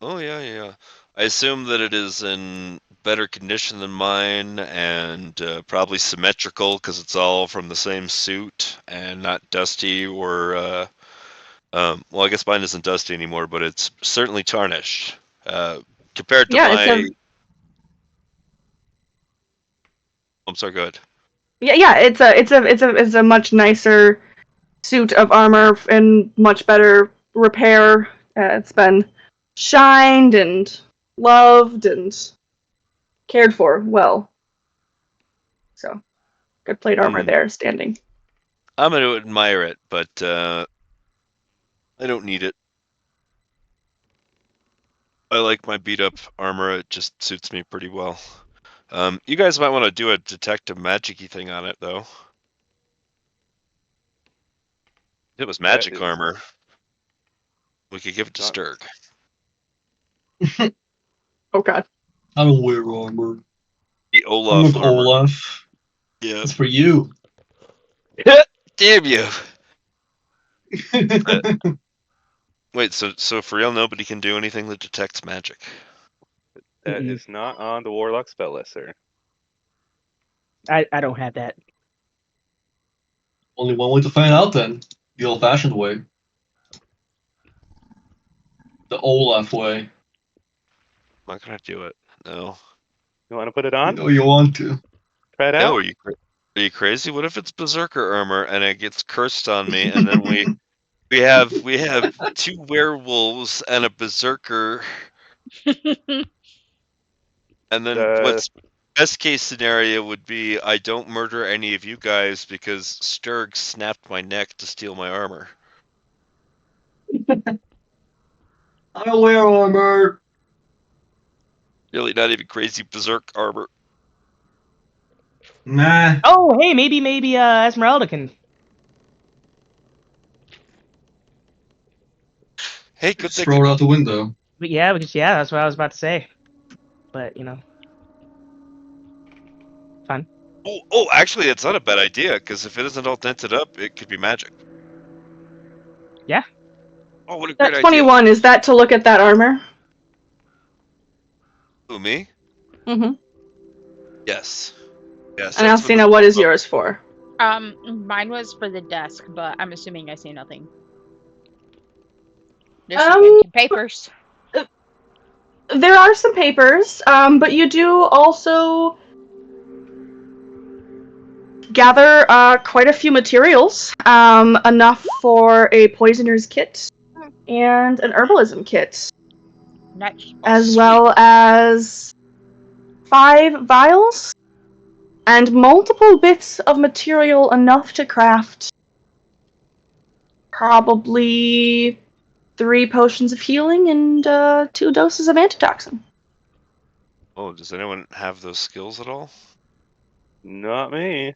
Oh yeah. I assume that it is in better condition than mine, and probably symmetrical because it's all from the same suit and not dusty or. Well, I guess mine isn't dusty anymore, but it's certainly tarnished compared to my. I'm sorry. Go ahead. Yeah. It's a much nicer suit of armor and much better repair. It's been shined and loved and cared for well. So, good plate armor there, standing. I'm going to admire it, but I don't need it. I like my beat up armor. It just suits me pretty well. You guys might want to do a detective magic-y thing on it, though. If it was magic armor, we could give it to Sturg. Oh god. I don't wear armor. The Olaf I'm with armor. Olaf. Yeah. It's for you. Damn you! Wait, so for real, nobody can do anything that detects magic. That is not on the Warlock spell list, sir. I don't have that. Only one way to find out then. The old-fashioned way. The Olaf way. I'm not gonna do it. No. You want to put it on? No, you want to. Try it No, out. are you crazy? What if it's Berserker armor and it gets cursed on me, and then we have 2 werewolves and a Berserker, and then what's best case scenario would be I don't murder any of you guys because Sturg snapped my neck to steal my armor. I wear armor. Really, not even crazy Berserk armor. Nah. Oh, hey, maybe Esmeralda can. Hey, good Just thing. throw it out the window. But yeah, that's what I was about to say. But fine. Oh, actually, it's not a bad idea because if it isn't all dented up, it could be magic. Yeah. Oh, what a great That idea! 21, is that to look at that armor? Who, me? Mm-hmm. Yes. Yes. And that's Alcina, what is yours for? Mine was for the desk, but I'm assuming I see nothing. There's some papers. There are some papers, but you do also gather quite a few materials, enough for a poisoner's kit and an herbalism kit, Nice. as sweet. well as 5 vials and multiple bits of material enough to craft probably 3 potions of healing and 2 doses of antitoxin. Oh, does anyone have those skills at all? Not me.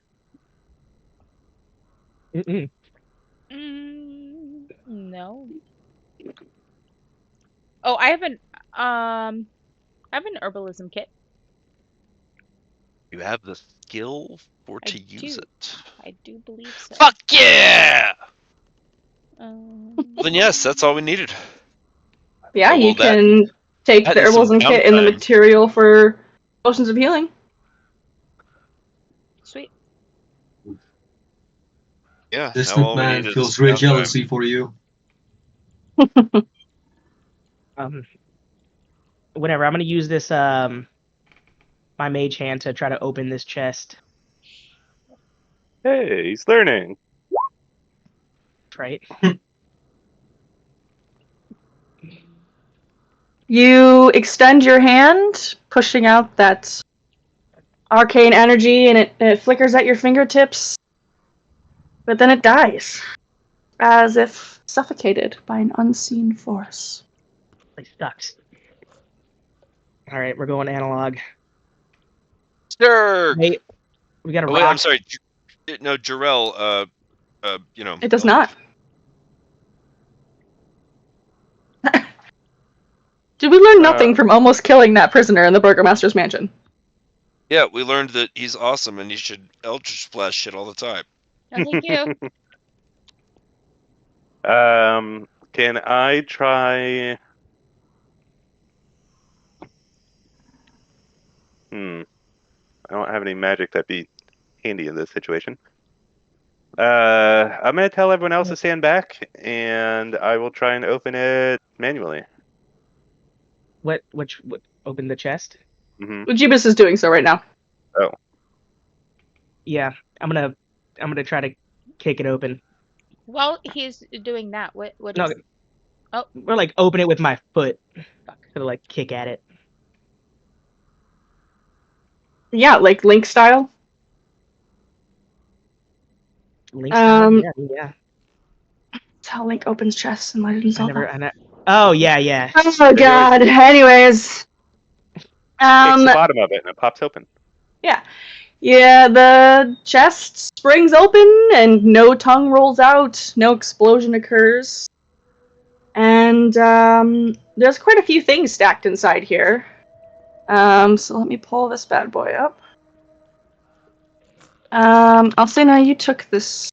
Mm-mm. No. Oh, I have an herbalism kit. You have the skill I to use do. it. I do believe so. Fuck yeah! Um, Then yes, that's all we needed. Yeah, Oh, well, you can take that the is some herbalism kit and the downtime. material for potions of healing. Sweet. Yeah, now Distant all we man need is feels great downtime. jealousy for you. Whatever. I'm gonna use this my mage hand to try to open this chest. Hey, he's learning. Right. You extend your hand, pushing out that arcane energy, and it flickers at your fingertips. But then it dies, as if suffocated by an unseen force. Like sucks. All right, we're going analog. Sturg! Wait, we got a Oh, rock. wait, I'm sorry. No, Jarell, It does not. Did we learn nothing from almost killing that prisoner in the Burgomaster's mansion? Yeah, we learned that he's awesome and he should Eldritch Blast shit all the time. No, thank you. Can I try? I don't have any magic that'd be handy in this situation. I'm gonna tell everyone else to stand back, and I will try and open it manually. What open the chest? Ujibus is doing so right now. Oh. Yeah, I'm gonna try to kick it open. While he's doing that, what No, is? Oh, or like open it with my foot. To like kick at it. Yeah, like Link style. Link style? Yeah. That's how Link opens chests and Legend of Zelda. Oh yeah. Oh god. Anyways. Takes the bottom of it and it pops open. Yeah, the chest springs open and no tongue rolls out, no explosion occurs. And there's quite a few things stacked inside here. So let me pull this bad boy up. I'll say now you took this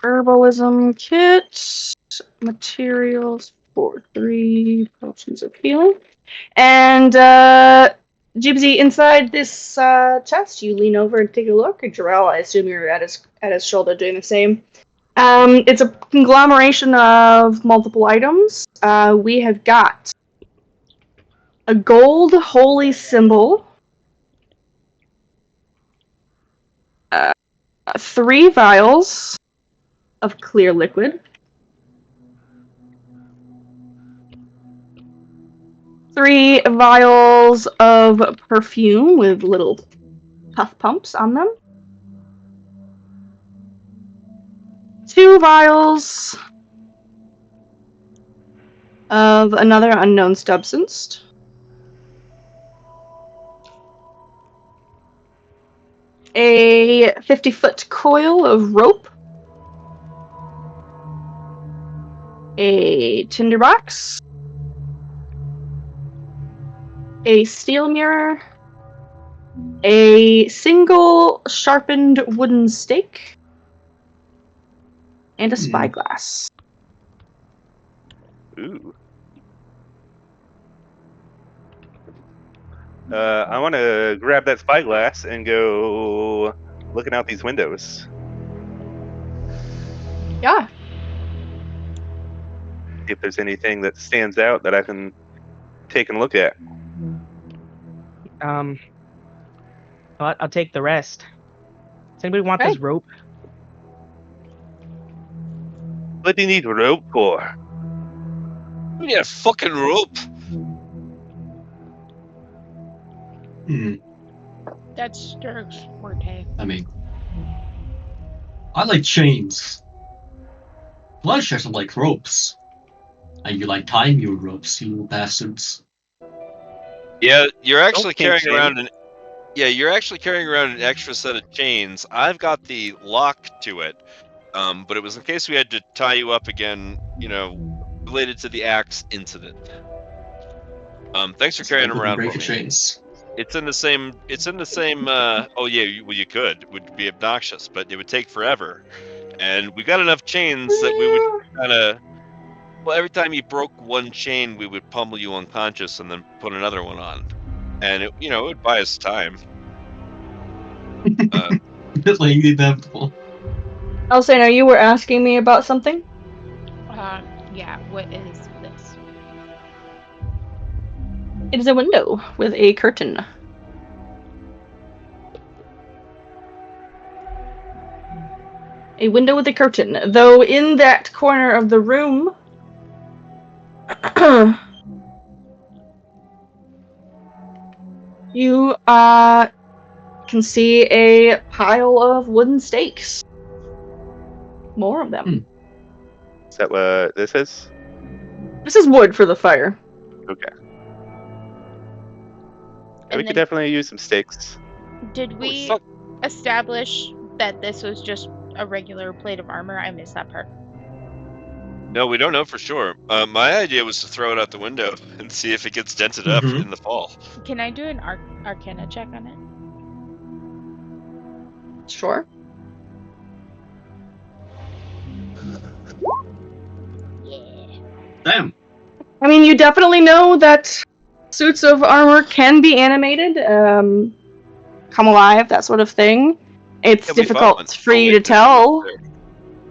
herbalism kit, materials for 3 potions of healing, and Jibsy, inside this chest, you lean over and take a look. And Jarrell, I assume you're at his shoulder doing the same. It's a conglomeration of multiple items. We have got a gold holy symbol, 3 vials of clear liquid, 3 vials of perfume with little puff pumps on them, 2 vials of another unknown substance, a 50-foot coil of rope, a tinderbox, a steel mirror, a single sharpened wooden stake, and a spyglass. Ooh. I want to grab that spyglass and go looking out these windows. Yeah. See if there's anything that stands out that I can take and look at. I'll take the rest. Does anybody want this rope? What do you need rope for? You need a fucking rope. That's Dirk's forte. I mean, I like chains. Flesh doesn't like ropes. And you like tying your ropes, you bastards. Yeah, you're actually Don't carrying around an. Yeah, you're actually carrying around an extra set of chains. I've got the lock to it, but it was in case we had to tie you up again. Related to the axe incident. Thanks for carrying them around for me. Chains. It's in the same. Oh yeah, you could. It would be obnoxious, but it would take forever. And we got enough chains that we would kind of. Well, every time you broke one chain, we would pummel you unconscious and then put another one on, and it would buy us time. Just like inevitable. I'll say now you were asking me about something. Yeah. What is this? It is a window with a curtain. A window with a curtain. Though in that corner of the room, you can see a pile of wooden stakes. More of them. Is that what this is? This is wood for the fire. Okay. Yeah, we could definitely use some stakes. Did we establish that this was just a regular plate of armor? I missed that part. No, we don't know for sure. My idea was to throw it out the window and see if it gets dented up in the fall. Can I do an Arcana check on it? Sure. Yeah. Damn. I mean, you definitely know that suits of armor can be animated, come alive, that sort of thing. It's difficult for you to tell.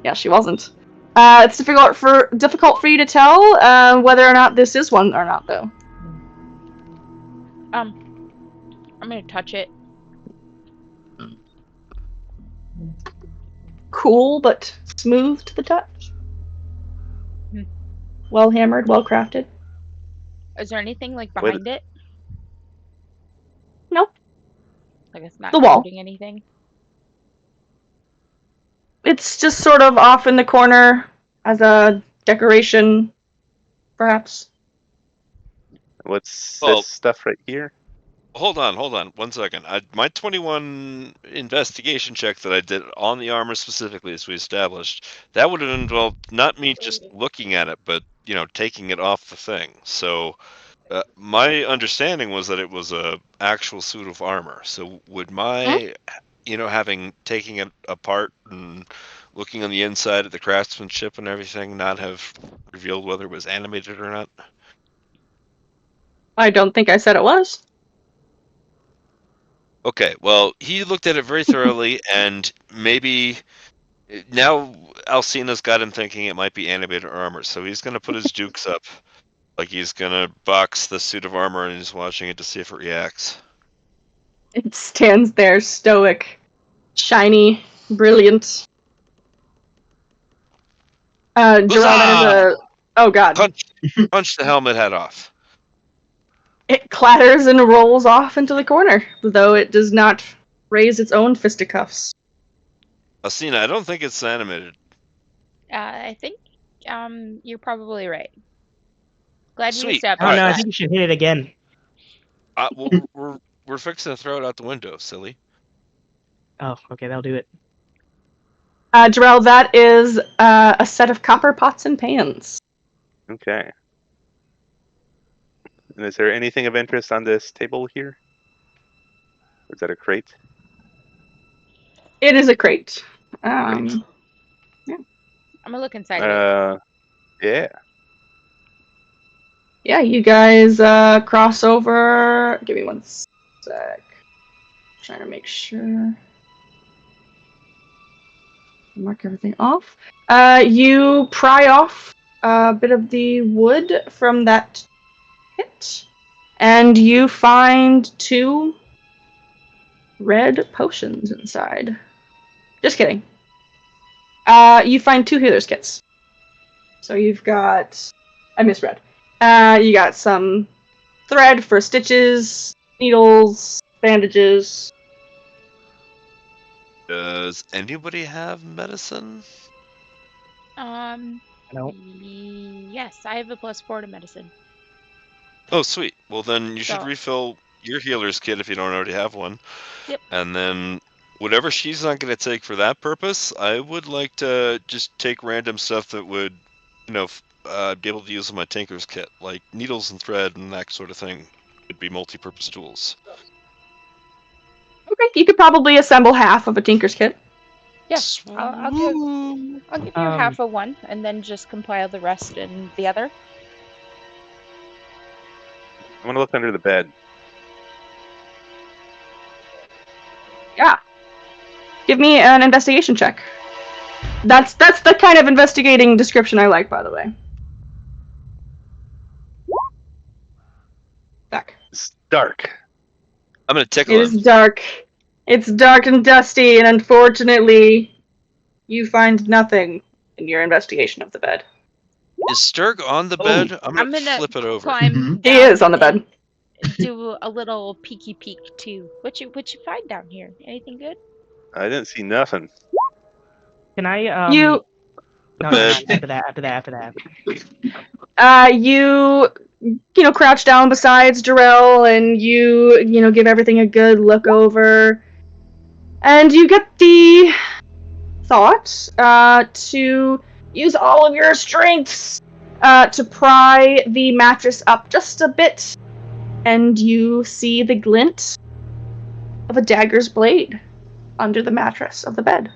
Yeah, she wasn't. It's difficult for you to tell whether or not this is one or not, though. I'm gonna touch it. Cool, but smooth to the touch. Well hammered, well crafted. Is there anything like behind it? No. Like it's not the wall. holding anything. It's just sort of off in the corner as a decoration, perhaps. What's this stuff right here? Hold on 1 second. My 21 investigation check that I did on the armor specifically, as we established, that would have involved not me just looking at it, but taking it off the thing. So My understanding was that it was a actual suit of armor. So would my, having taking it apart and looking on the inside at the craftsmanship and everything, not have revealed whether it was animated or not? I don't think I said it was. Okay, well, he looked at it very thoroughly, and maybe now Alcina's got him thinking it might be animated armor, so he's going to put his dukes up, like he's going to box the suit of armor, and he's watching it to see if it reacts. It stands there, stoic, shiny, brilliant. Gerald, that is a... Oh, God. Punch the helmet head off. It clatters and rolls off into the corner, though it does not raise its own fisticuffs. Alcina, I don't think it's animated. I think you're probably right. Glad you Sweet. established I don't know. I that. think you should hit it again. We're fixing to throw it out the window, silly. Oh, okay, that'll do it. Gerald, that is a set of copper pots and pans. Okay. And is there anything of interest on this table here? Or is that a crate? It is a crate. Yeah. I'm gonna look inside of it. Yeah. Yeah, you guys cross over. Give me one sec. Trying to make sure. Mark everything off. You pry off a bit of the wood from that pit, and you find 2 red potions inside. Just kidding. You find 2 healer's kits. So you've got... I misread. You got some thread for stitches, needles, bandages. Does anybody have medicine? No. Yes, I have a +4 to medicine. Oh, sweet. Well, then you should So- refill your healer's kit if you don't already have one. Yep. And then whatever she's not going to take for that purpose, I would like to just take random stuff that would, be able to use in my tinker's kit, like needles and thread and that sort of thing. Would be multi-purpose tools. Okay, you could probably assemble half of a tinker's kit. Yeah, I'll give you half of one, and then just compile the rest in the other. I'm gonna look under the bed. Yeah. Give me an investigation check. That's the kind of investigating description I like, by the way. Back. It's dark. I'm going to tickle It him. is dark. It's dark and dusty, and unfortunately, you find nothing in your investigation of the bed. Is Sturg on the bed? I'm going to flip it over. Climb He down is on the bed. and do a little peeky peek too. What you find down here? Anything good? I didn't see nothing. Can I? You No, Bed. after that. you crouch down beside Jarrell, and you give everything a good look over, and you get the thought to use all of your strengths to pry the mattress up just a bit, and you see the glint of a dagger's blade under the mattress of the bed.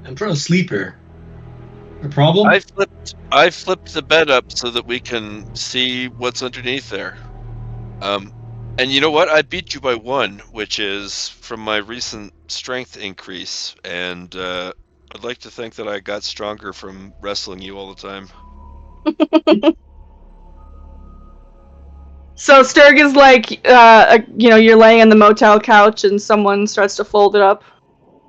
I'm trying to sleep here. A problem? I flipped the bed up so that we can see what's underneath there. And you know what? I beat you by 1, which is from my recent strength increase, and I'd like to think that I got stronger from wrestling you all the time. So Sturg is like, you're laying on the motel couch and someone starts to fold it up.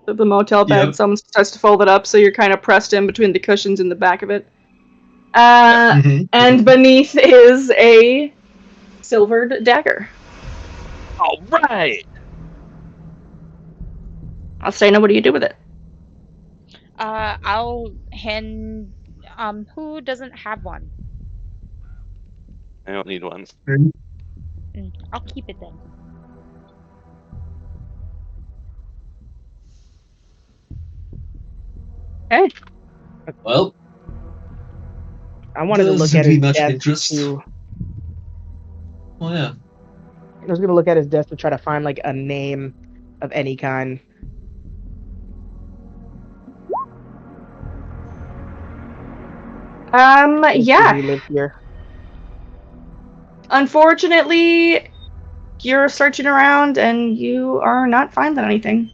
The motel bed, Yep. someone starts to fold it up, so you're kind of pressed in between the cushions in the back of it. And beneath is a silvered dagger. All right. I'll say, now what do you do with it? I'll hand. Who doesn't have one? I don't need one. I'll keep it then. Okay. Well, I wanted to look Doesn't at his be much desk interest. too. Oh yeah. I was gonna look at his desk to try to find like a name of any kind. Yeah. He lived here. Unfortunately, you're searching around and you are not finding anything.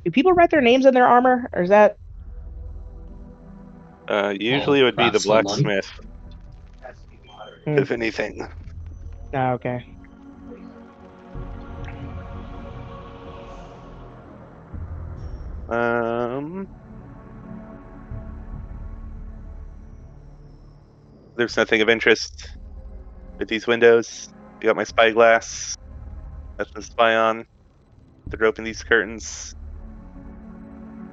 Do people write their names in their armor, or is that? Usually it would be the craftsman money. blacksmith, Hmm. if anything. Oh, okay. There's nothing of interest with these windows. You got my spyglass. Nothing to spy on. They're open these curtains.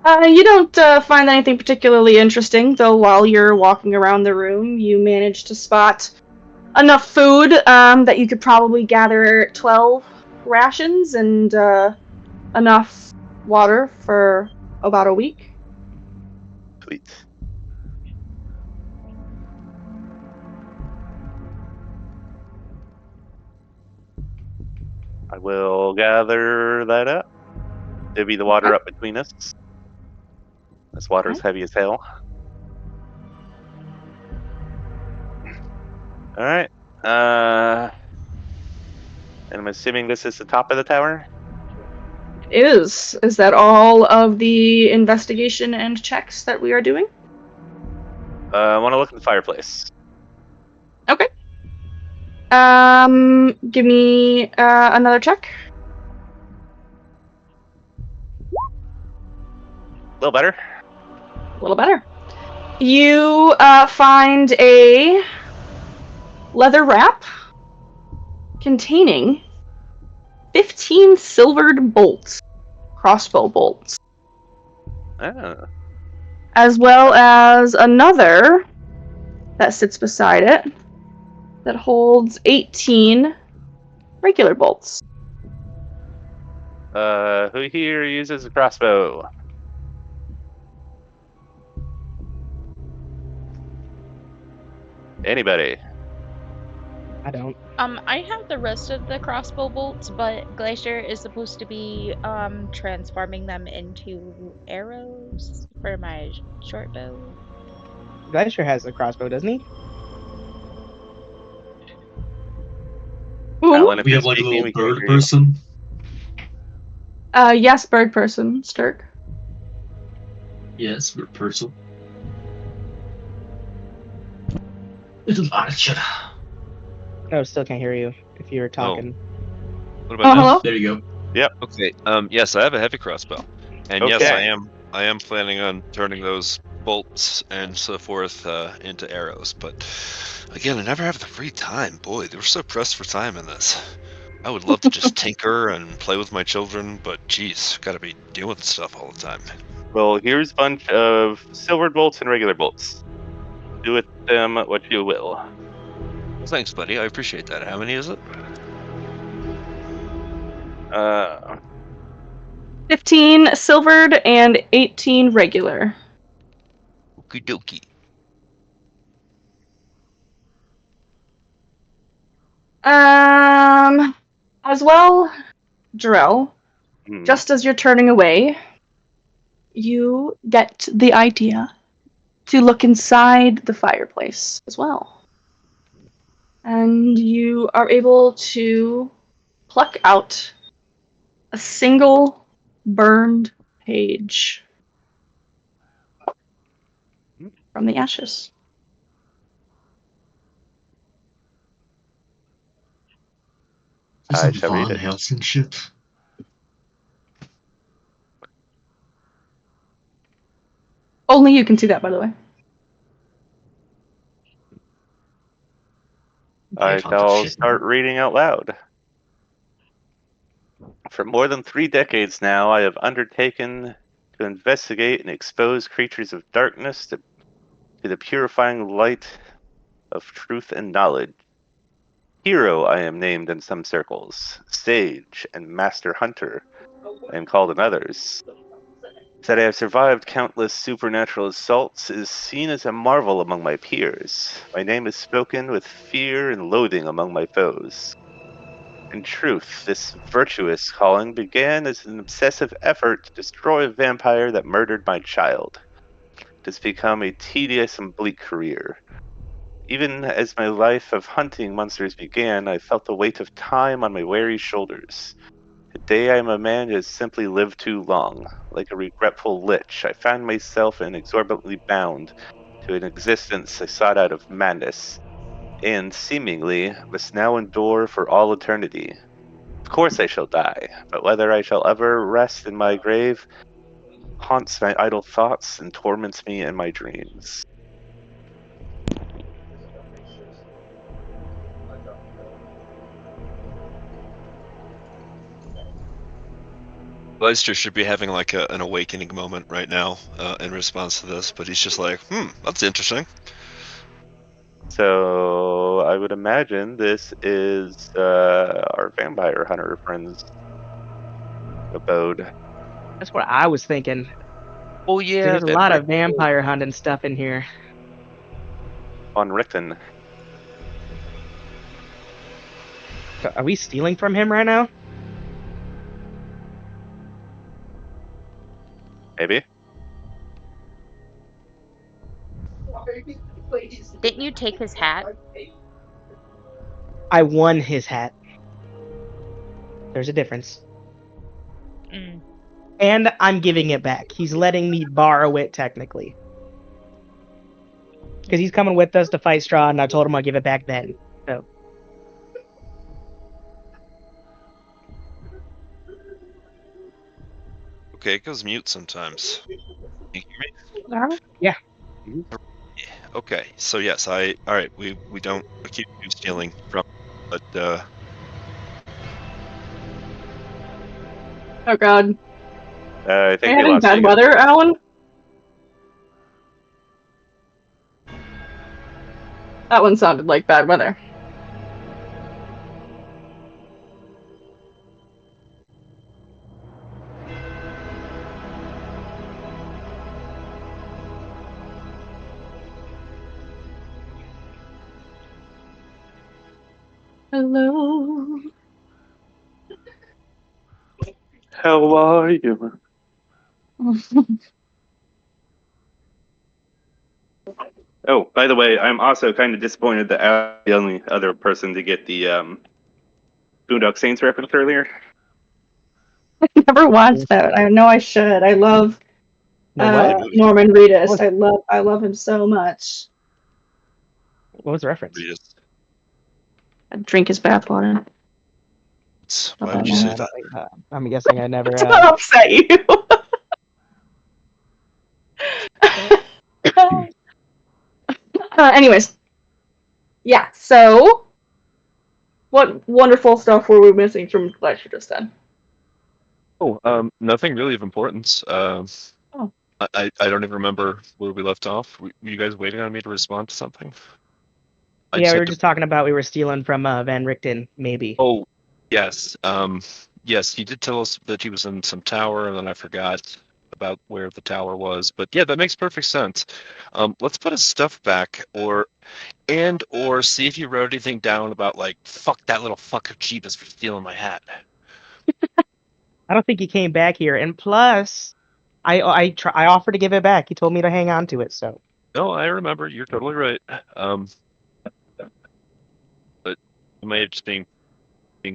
You don't find anything particularly interesting, though while you're walking around the room, you manage to spot enough food that you could probably gather 12 rations and enough water for about a week. Sweet. I will gather that up. Divvy the water up between us. This water is heavy as hell. Alright. And I'm assuming this is the top of the tower? Is that all of the investigation and checks that we are doing? I want to look at the fireplace. Okay. Give me another check. A little better. A little better. You find a leather wrap containing 15 silvered bolts, crossbow bolts, Oh. as well as another that sits beside it that holds 18 regular bolts. Who here uses a crossbow? Anybody? I don't. I have the rest of the crossbow bolts, but Glacier is supposed to be transforming them into arrows for my short bow. Glacier has a crossbow, doesn't he? Whom? Alan, if We you're have like a speaking, little we can't bird hear you. person. Yes, bird person, Sturk. Yes, bird person. Little archer. No, still can't hear you if you're talking. What about now? Hello? There you go. Okay. Yes, I have a heavy crossbow, and yes, Okay. I am planning on turning those bolts and so forth into arrows. But again, I never have the free time. Boy, they were so pressed for time in this. I would love to just tinker and play with my children, but geez, gotta be doing stuff all the time. Well, here's a bunch of silvered bolts and regular bolts. Do with them what you will. Well, thanks, buddy. I appreciate that. How many is it? 15 silvered and 18 regular. Okie dokie. As well, Jarrell, just as you're turning away, you get the idea to look inside the fireplace as well. And you are able to pluck out a single burned page from the ashes. I Some shall read Van it. Helsing shit. Only you can see that, by the way. I Found that shall shit. start reading out loud. For more than 3 decades now, I have undertaken to investigate and expose creatures of darkness to the purifying light of truth and knowledge. Hero I am named in some circles, sage and master hunter I am called in others. That I have survived countless supernatural assaults is seen as a marvel among my peers. My name is spoken with fear and loathing among my foes. In truth, this virtuous calling began as an obsessive effort to destroy a vampire that murdered my child. It has become a tedious and bleak career. Even as my life of hunting monsters began, I felt the weight of time on my weary shoulders. Today I am a man who has simply lived too long. Like a regretful lich, I found myself inexorably bound to an existence I sought out of madness, and seemingly must now endure for all eternity. Of course I shall die, but whether I shall ever rest in my grave haunts my idle thoughts and torments me in my dreams. Leister should be having like an awakening moment right now in response to this, but he's just like, that's interesting. So I would imagine this is our vampire hunter friend's abode. That's what I was thinking. Oh yeah, There's a lot of vampire hunting stuff in here. On Richten. Are we stealing from him right now? Maybe. Didn't you take his hat? I won his hat. There's a difference. Mm. And I'm giving it back. He's letting me borrow it technically. Because he's coming with us to fight Strahd, and I told him I'll give it back then. So. Okay, it goes mute sometimes. Can you hear me? Yeah. Okay, so yes, all right, we don't accuse you of stealing from, but Oh god. I Are you think we having lost bad you. weather, Alan? That one sounded like bad weather. Hello. How are you? Oh, by the way, I'm also kind of disappointed that I was the only other person to get the Boondock Saints reference earlier. I never watched that. I know I should. I love Norman Reedus. I love him so much. What was the reference? Reedus. I'd drink his bathwater. Why would you say that? I'm guessing I never. To upset you. Anyways, yeah. So, what wonderful stuff were we missing from what you just said? Oh, nothing really of importance. Oh. I don't even remember where we left off. Were you guys waiting on me to respond to something? Yeah, we were just talking about we were stealing from Van Richten, maybe. Oh, yes. Yes, he did tell us that he was in some tower, and then I forgot about where the tower was. But yeah, that makes perfect sense. Let's put his stuff back, or see if he wrote anything down about like, fuck that little fucker Jeebus for stealing my hat. I don't think he came back here, and plus, I offered to give it back. He told me to hang on to it, so. No, I remember. You're totally right. But you may have just being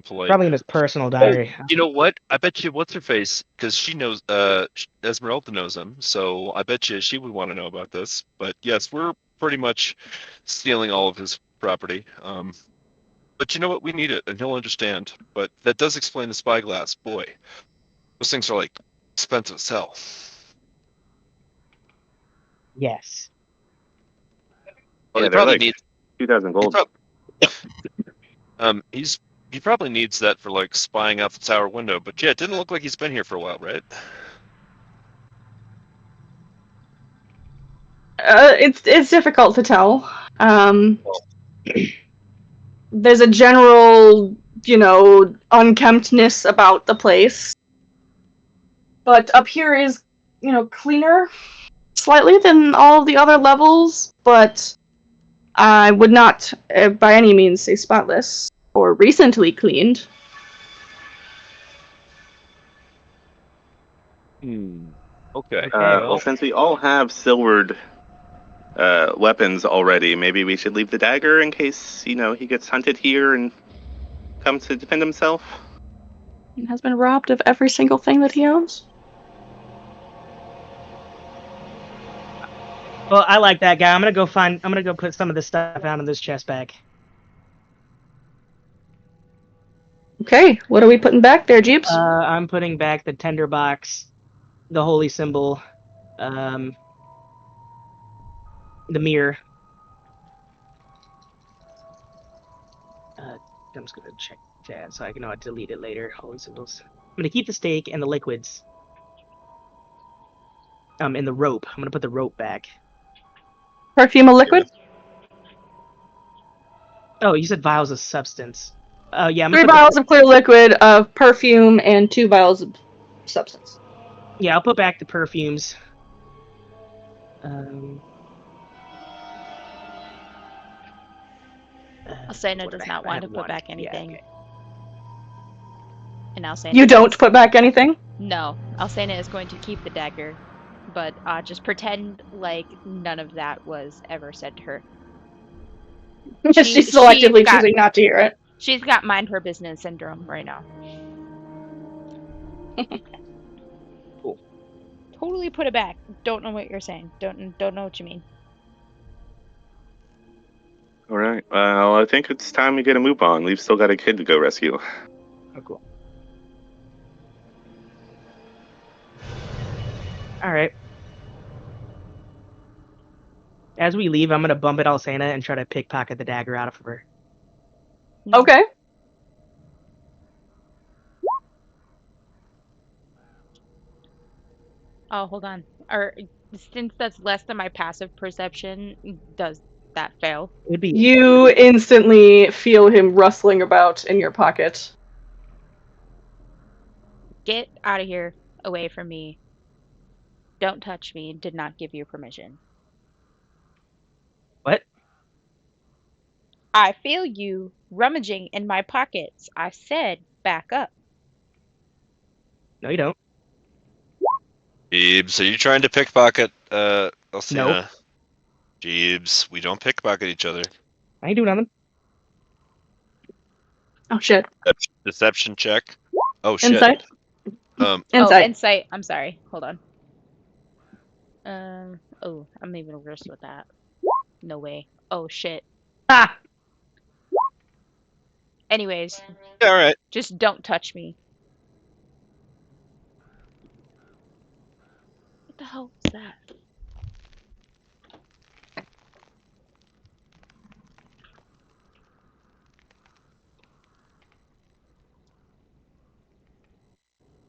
polite. Probably in his personal diary. You know what? I bet you what's her face, because she knows. Esmeralda knows him, so I bet you she would want to know about this. But yes, we're pretty much stealing all of his property. But you know what? We need it, and he'll understand. But that does explain the spyglass. Boy, those things are like expensive as hell. Yes. Well, Yeah, he probably like needs 2,000 gold. He probably needs that for like spying out the tower window. But yeah, it didn't look like he's been here for a while, right? It's difficult to tell. There's a general, unkemptness about the place. But up here is cleaner slightly than all of the other levels, but I would not by any means say spotless or recently cleaned. Okay. Well, since we all have silvered weapons already, maybe we should leave the dagger in case, he gets hunted here and comes to defend himself. He has been robbed of every single thing that he owns. Well, I like that guy. I'm gonna go put some of this stuff out in this chest bag. Okay, what are we putting back there, Jeeps? I'm putting back the tinderbox, the holy symbol, the mirror. I'm just gonna check that so I can delete it later. Holy symbols. I'm gonna keep the stake and the liquids. And the rope. I'm gonna put the rope back. Perfume or liquid? Oh, you said vials of substance. Yeah, I'm 3 gonna vials of clear liquid, of perfume, and 2 vials of substance. Yeah, I'll put back the perfumes. Alcena does not want to put back anything. Yeah, okay. And Alcena You don't put back anything? No, Alcena is going to keep the dagger, but just pretend like none of that was ever said to her. She's selectively choosing not to hear it. She's got mind her business syndrome right now. Cool. Totally put it back. Don't know what you're saying. Don't know what you mean. All right. Well, I think it's time we get a move on. We've still got a kid to go rescue. Oh, cool. All right. As we leave, I'm gonna bump at Alcena and try to pickpocket the dagger out of her. Okay. Oh, hold on. Since that's less than my passive perception, does that fail? It'd be You instantly feel him rustling about in your pocket. Get out of here, away from me. Don't touch me. Did not give you permission. What? I feel you rummaging in my pockets. I said back up. No, you don't. Jeebs, are you trying to pickpocket Alcena? No. Jeebs, we don't pickpocket each other. I ain't doing nothing. Oh shit. Deception check. Oh shit. Insight. Oh, Insight. insight. I'm sorry. Hold on. Oh, I'm even worse with that. No way. Oh shit. Ah! Anyways, All right. just don't touch me. What the hell was that?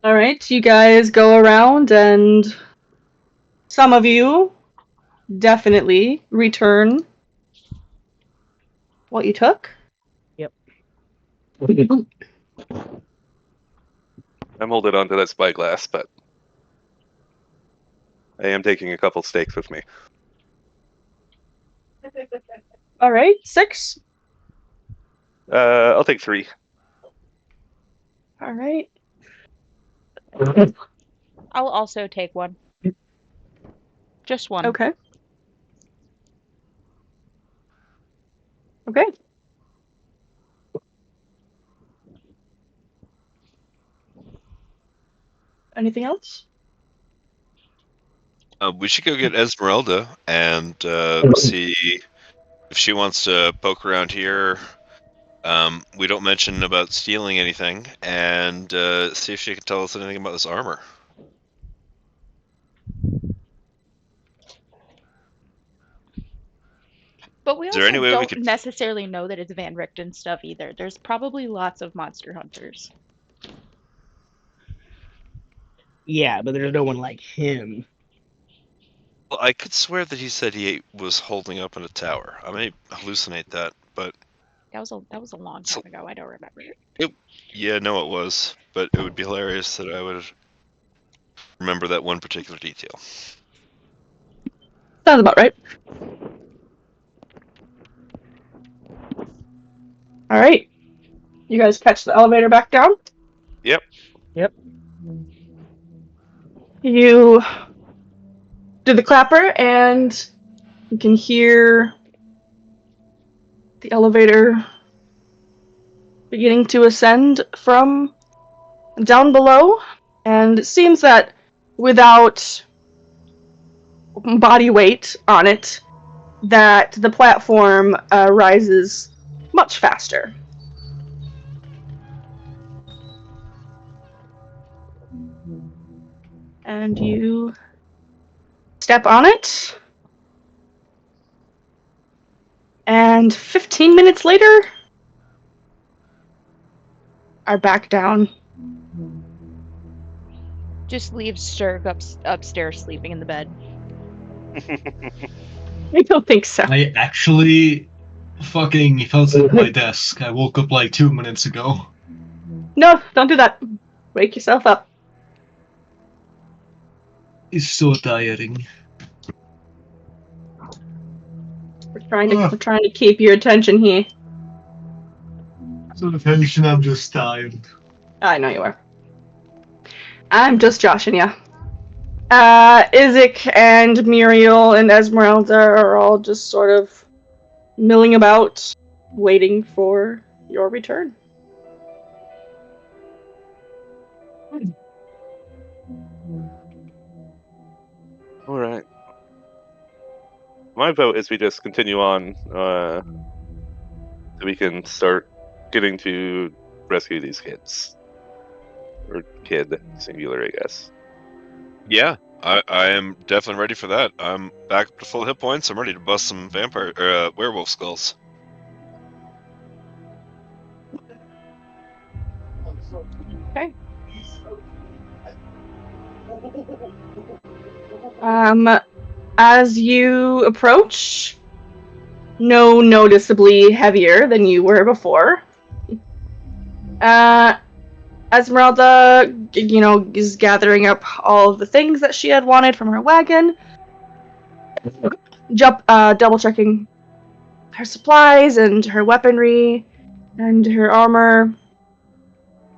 Alright, you guys go around and some of you definitely return what you took. Yep. I'm holding on to that spyglass, but I am taking a couple stakes with me. Alright, 6. I'll take 3. Alright. I'll also take one. Just one. Okay. Okay. Anything else? We should go get Esmeralda and see if she wants to poke around here. We don't mention about stealing anything, and see if she can tell us anything about this armor. But we Is there also any way we don't could- necessarily know that it's Van Richten stuff either. There's probably lots of monster hunters. Yeah, but there's no one like him. Well, I could swear that he said he was holding up in a tower. I may hallucinate that, but That was a long time ago. I don't remember. yeah, no, it was. But it would be hilarious that I would remember that one particular detail. Sounds about right. All right. You guys catch the elevator back down? Yep. Yep. You do the clapper, and you can hear the elevator beginning to ascend from down below. And it seems that without body weight on it, that the platform rises much faster. And you step on it, and 15 minutes later, are back down. Just leave Strahd upstairs sleeping in the bed. I don't think so. I actually fucking fell asleep at my desk. I woke up like 2 minutes ago. No, don't do that. Wake yourself up. It's so tiring. We're trying to keep your attention here. So attention, I'm just tired. I know you are. I'm just joshing ya. Isaac and Muriel and Esmeralda are all just sort of milling about, waiting for your return. All right. My vote is we just continue on, so we can start getting to rescue these kids, or kid singular, I guess. Yeah, I am definitely ready for that. I'm back up to full hit points. I'm ready to bust some werewolf skulls. Okay. As you approach, no noticeably heavier than you were before. Esmeralda, is gathering up all of the things that she had wanted from her wagon, double checking her supplies and her weaponry and her armor.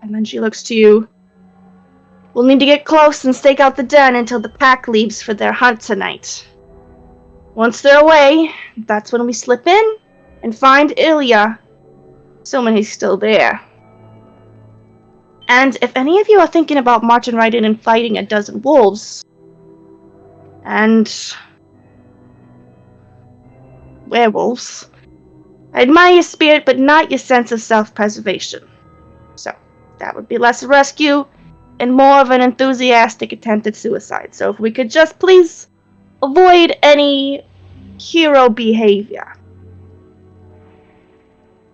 And then she looks to you. We'll need to get close and stake out the den until the pack leaves for their hunt tonight. Once they're away, that's when we slip in and find Ilya, assuming he's still there. And if any of you are thinking about marching right in and fighting a dozen wolves, and werewolves, I admire your spirit, but not your sense of self-preservation. So, that would be less a rescue and more of an enthusiastic attempt at suicide. So if we could just please avoid any hero behavior.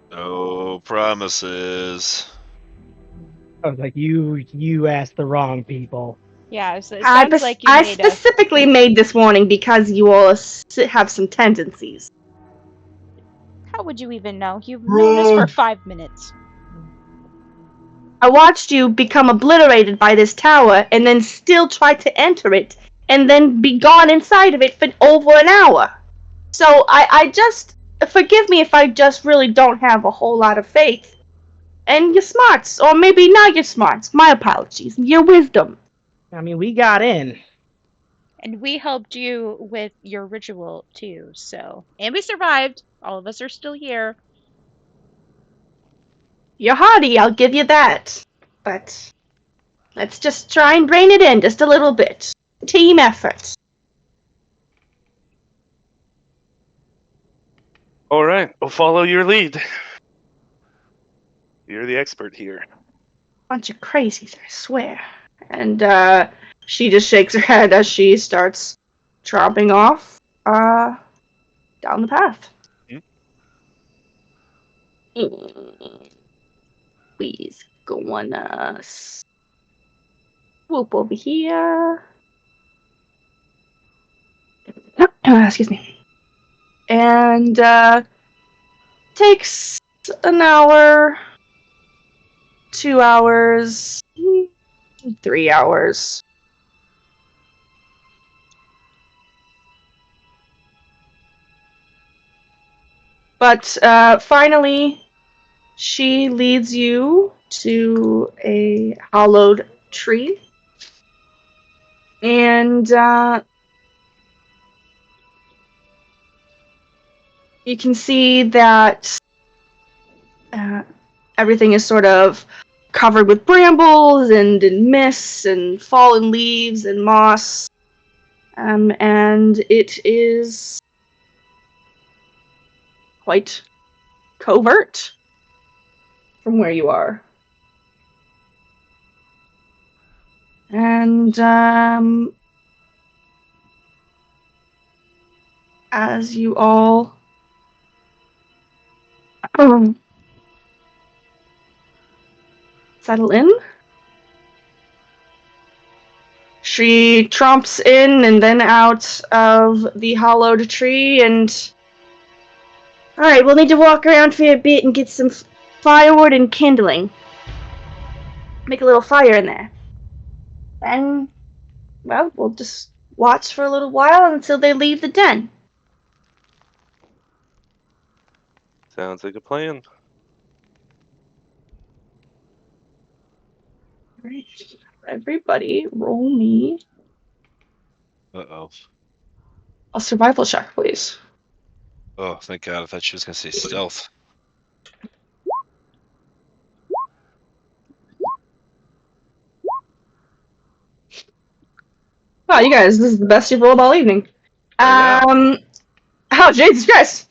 No promises. I was like, you asked the wrong people. Yeah, so it sounds like you I made specifically made this warning because you all have some tendencies. How would you even know? You've known us for 5 minutes. I watched you become obliterated by this tower and then still try to enter it and then be gone inside of it for over an hour. So I just, forgive me if I just really don't have a whole lot of faith in your smarts, or maybe not your smarts, my apologies, your wisdom. I mean, we got in. And we helped you with your ritual too, so. And we survived. All of us are still here. You're hardy, I'll give you that. But let's just try and rein it in just a little bit. Team effort. All right, we'll follow your lead. You're the expert here. Bunch of crazies, I swear. And she just shakes her head as she starts tromping off down the path. Please go on swoop over here. Excuse me. And takes an hour, 2 hours, 3 hours. But finally, she leads you to a hollowed tree. And you can see that everything is sort of covered with brambles and mist and fallen leaves and moss. And it is quite covert from where you are. And as you all settle in, she tromps in and then out of the hollowed tree and... Alright, we'll need to walk around for a bit and get some firewood and kindling. Make a little fire in there. Then, well, we'll just watch for a little while until they leave the den. Sounds like a plan. Alright, everybody roll me Uh-oh. a survival check, please. Oh, thank God. I thought she was going to say stealth. Wow, you guys, this is the best you've rolled all evening. I Oh, Jesus Christ!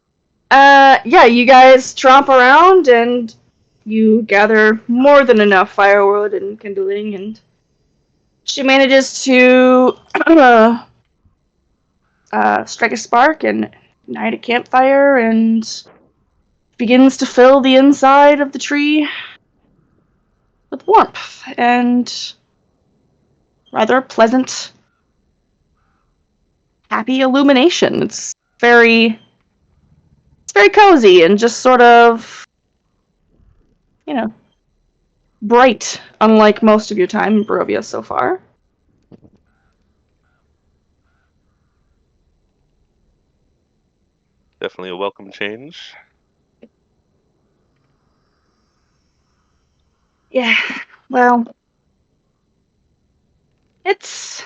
Yeah, you guys tromp around and you gather more than enough firewood and kindling, and she manages to strike a spark and ignite a campfire and begins to fill the inside of the tree with warmth and rather pleasant, happy illumination. It's very cozy and just sort of, you know, bright, unlike most of your time in Barovia so far. Definitely a welcome change. Yeah, well, it's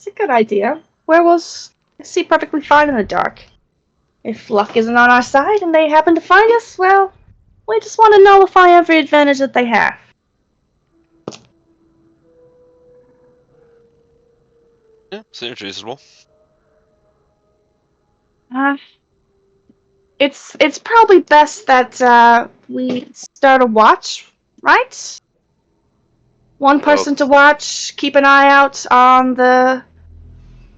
a good idea. Werewolves see perfectly fine in the dark. If luck isn't on our side and they happen to find us, well, we just want to nullify every advantage that they have. Yeah, seems reasonable. It's probably best that we start a watch, right? One person to watch, keep an eye out on the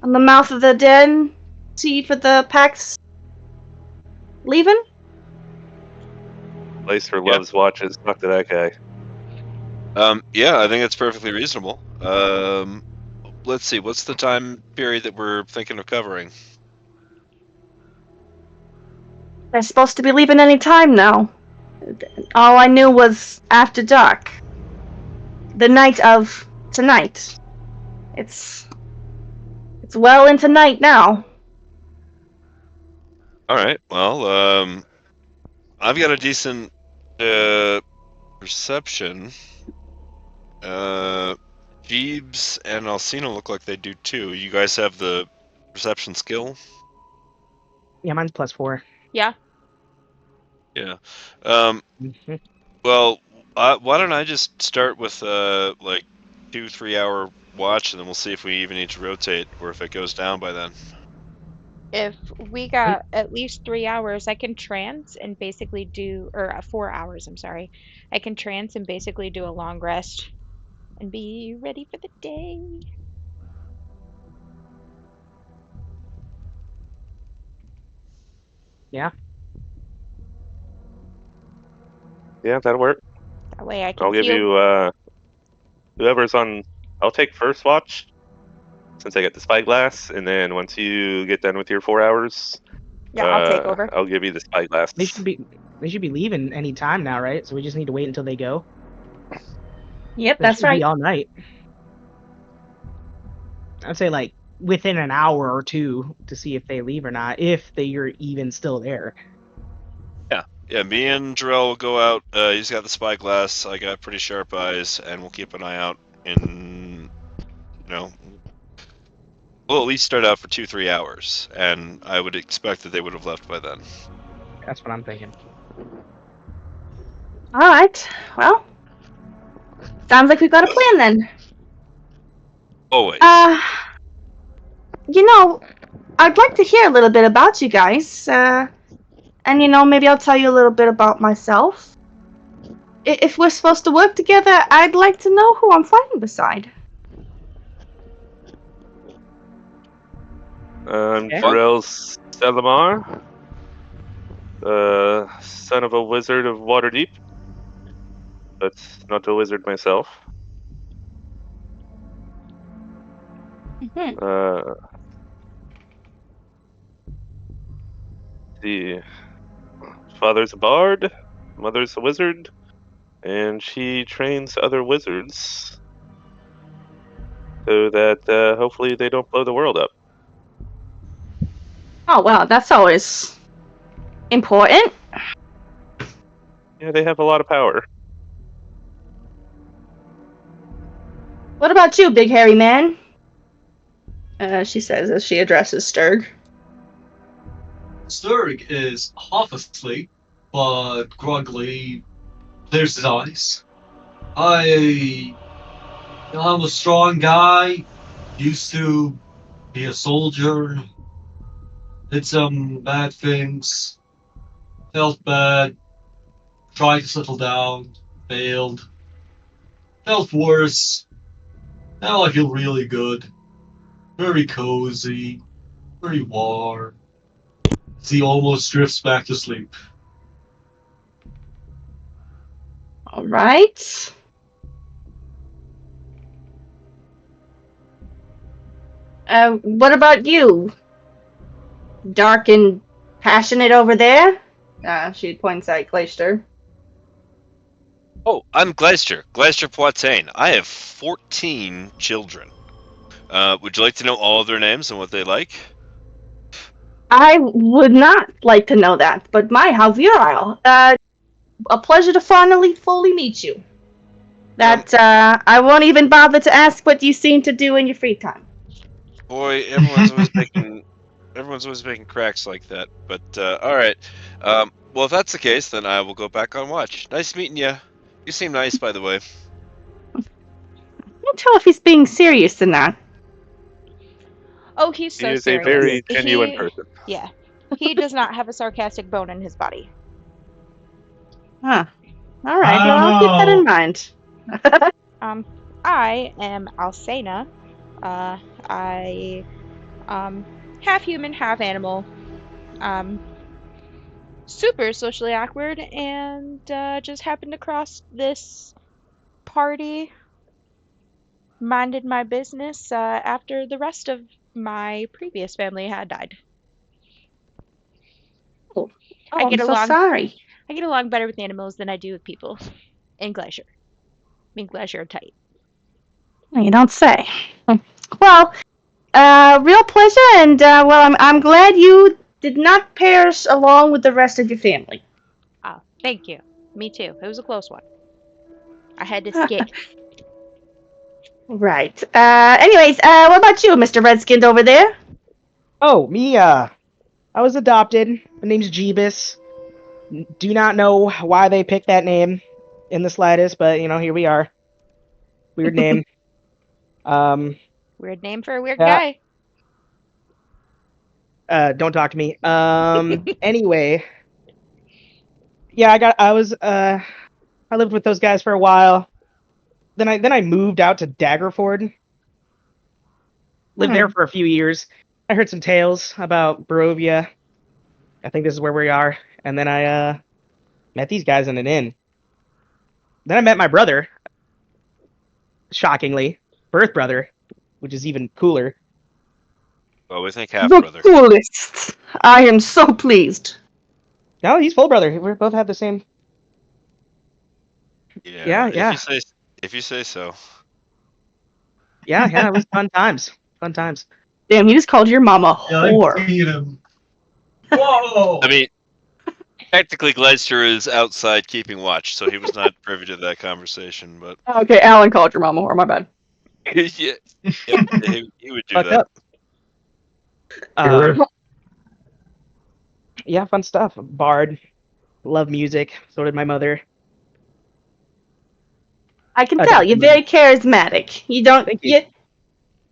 mouth of the den, see for the packs leaving. Place for Yeah. Love's watches. Talk to that guy. Yeah, I think it's perfectly reasonable. Let's see, what's the time period that we're thinking of covering? They're supposed to be leaving any time now. All I knew was after dark. The night of tonight. It's well into night now. All right. Well, I've got a decent perception. Jeeves and Alcina look like they do too. You guys have the perception skill? Yeah, mine's +4. Yeah. Yeah. Mhm. Well, why don't I just start with like 2-3 hour watch, and then we'll see if we even need to rotate or if it goes down by then. If we got at least 3 hours, I can trance and basically do, or 4 hours, I'm sorry. I can trance and basically do a long rest and be ready for the day. Yeah. Yeah, that'll work. That way I can I'll give feel. you whoever's on. I'll take first watch since I get the spyglass, and then once you get done with your 4 hours, Yeah, I'll take over. I'll give you the spyglass. They should be leaving any time now, right? So we just need to wait until they go. Yep, They that's should right. be all night. I'd say like within an hour or two to see if they leave or not, if they're even still there. Yeah, me and Jarrell will go out. He's got the spyglass. I got pretty sharp eyes, and we'll keep an eye out. We'll at least start out for 2-3 hours, and I would expect that they would have left by then. That's what I'm thinking. All right. Well, sounds like we've got a plan then. Always. I'd like to hear a little bit about you guys. And maybe I'll tell you a little bit about myself. If we're supposed to work together, I'd like to know who I'm fighting beside. I'm Okay. Jarrell Selamar, son of a wizard of Waterdeep, but not a wizard myself. The father's a bard, mother's a wizard, and she trains other wizards so that hopefully they don't blow the world up. Oh, well, that's always important. Yeah, they have a lot of power. What about you, big hairy man? She says as she addresses Sturg. Sturg is half asleep, but groggily clears his eyes. I'm a strong guy, used to be a soldier, did some bad things, felt bad, tried to settle down, failed, felt worse. Now I feel really good, very cozy, very warm. As he almost drifts back to sleep. All right. What about you? Dark and passionate over there? She points at Glacier. Oh, I'm Glacier Poitain. I have 14 children. Would you like to know all of their names and what they like? I would not like to know that, but how virile. A pleasure to finally fully meet you. I won't even bother to ask what you seem to do in your free time. Boy, everyone's always making cracks like that. But all right. Well, if that's the case, then I will go back on watch. Nice meeting you. You seem nice, by the way. I can't tell if he's being serious or not. Oh, he's so He is serious. a very genuine person. Yeah. He does not have a sarcastic bone in his body. Huh. All right, well, I'll keep that in mind. I am Alcena. I half human, half animal. Super socially awkward, and just happened to cross this party. Minded my business after the rest of my previous family had died. Oh, I get I'm so along. sorry. I get along better with animals than I do with people. In Glacier. Me and Glacier are tight. You don't say. Well, real pleasure, and I'm glad you did not perish along with the rest of your family. Oh, thank you. Me too. It was a close one. I had to escape. Right. Anyways, what about you, Mr. Redskinned over there? Oh, me, I was adopted. My name's Jeebus. Do not know why they picked that name in the slightest, but, here we are. Weird name. Weird name for a weird guy. Don't talk to me. Anyway. Yeah, I lived with those guys for a while. Then I moved out to Daggerford. Lived there for a few years. I heard some tales about Barovia. I think this is where we are. And then I met these guys in an inn. Then I met my brother. Shockingly. Birth brother, which is even cooler. Oh, we think half The brother. coolest. I am so pleased. No, he's full brother. We both have the same. Yeah. Yeah. If you say so. Yeah, it was fun times. Fun times. Damn, he just called your mama Yeah, I whore. beat him. Whoa! I mean, Technically, Gleister is outside keeping watch, so he was not privy to that conversation. But Okay, Alan called your mama whore. My bad. yeah, yep, he would do Fuck that. up. Yeah, fun stuff. Bard. Love music. So did my mother. I can I tell think- you're very charismatic. You don't. Thank you.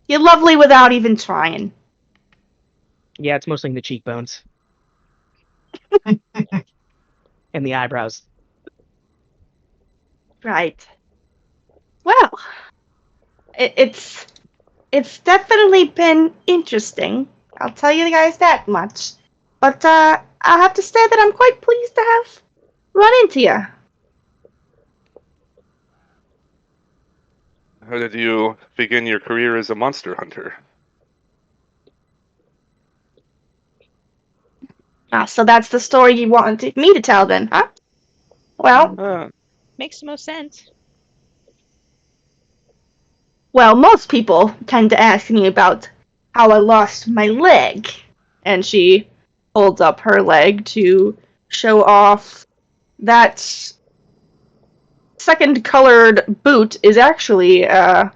You're lovely without even trying. Yeah, it's mostly in the cheekbones. And the eyebrows. Right. Well, it's definitely been interesting. I'll tell you guys that much. But I'll have to say that I'm quite pleased to have run into you. How did you begin your career as a monster hunter? Ah, so that's the story you wanted me to tell then, huh? Well, Makes the most sense. most people tend to ask me about how I lost my leg. And she holds up her leg to show off that second colored boot is actually a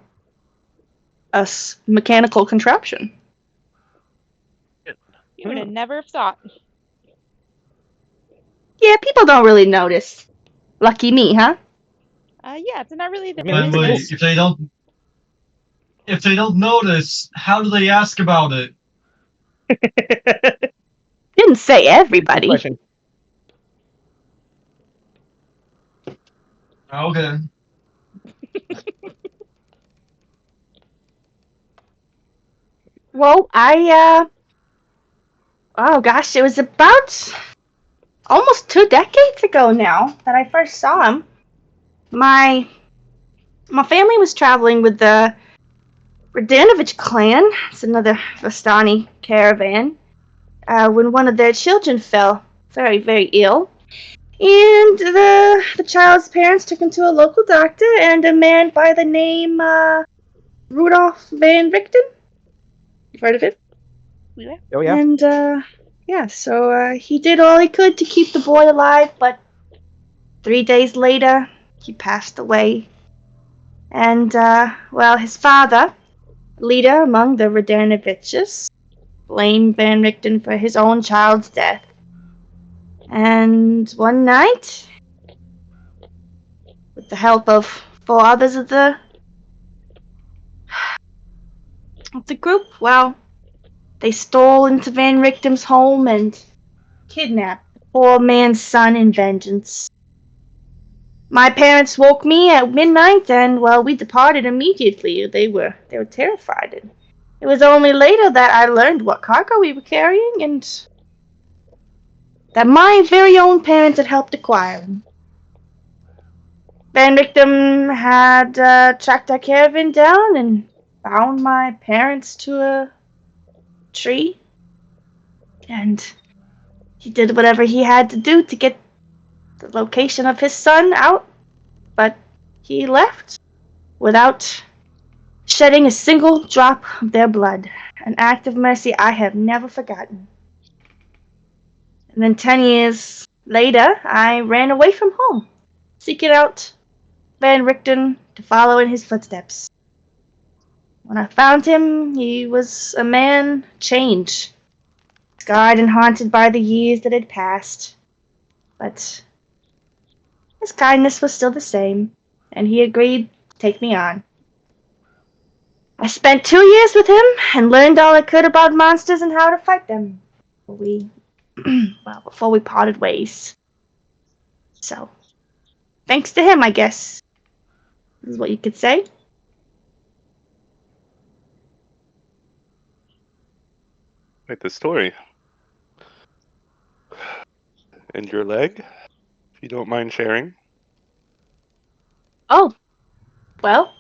mechanical contraption. You would have never thought. Yeah, people don't really notice. Lucky me, huh? Yeah, it's not really the I mean, And wait, business. if they don't notice, how do they ask about it? Didn't say Good everybody. question. Okay. Well, oh gosh, it was about almost 2 decades ago now that I first saw him. My family was traveling with the Radanovich clan. It's another Vistani caravan. When one of their children fell very, very ill. And the child's parents took him to a local doctor and a man by the name Rudolph Van Richten. You've heard of him? Oh, yeah. And so he did all he could to keep the boy alive, but 3 days later, he passed away. And, his father, leader among the Radanoviches, blamed Van Richten for his own child's death. And one night, with the help of 4 others of the group, they stole into Van Richten's home and kidnapped the poor man's son in vengeance. My parents woke me at midnight, and we departed immediately. They were terrified. And it was only later that I learned what cargo we were carrying, and that my very own parents had helped acquire him. Van Richten had tracked our caravan down and bound my parents to a tree, and he did whatever he had to do to get the location of his son out, but he left without shedding a single drop of their blood. An act of mercy I have never forgotten. And then 10 years later, I ran away from home, seeking out Van Richten to follow in his footsteps. When I found him, he was a man changed, scarred and haunted by the years that had passed. But his kindness was still the same, and he agreed to take me on. I spent 2 years with him and learned all I could about monsters and how to fight them. Before we parted ways. So, thanks to him, I guess, is what you could say. Quite the story. And your leg, if you don't mind sharing. Oh, well.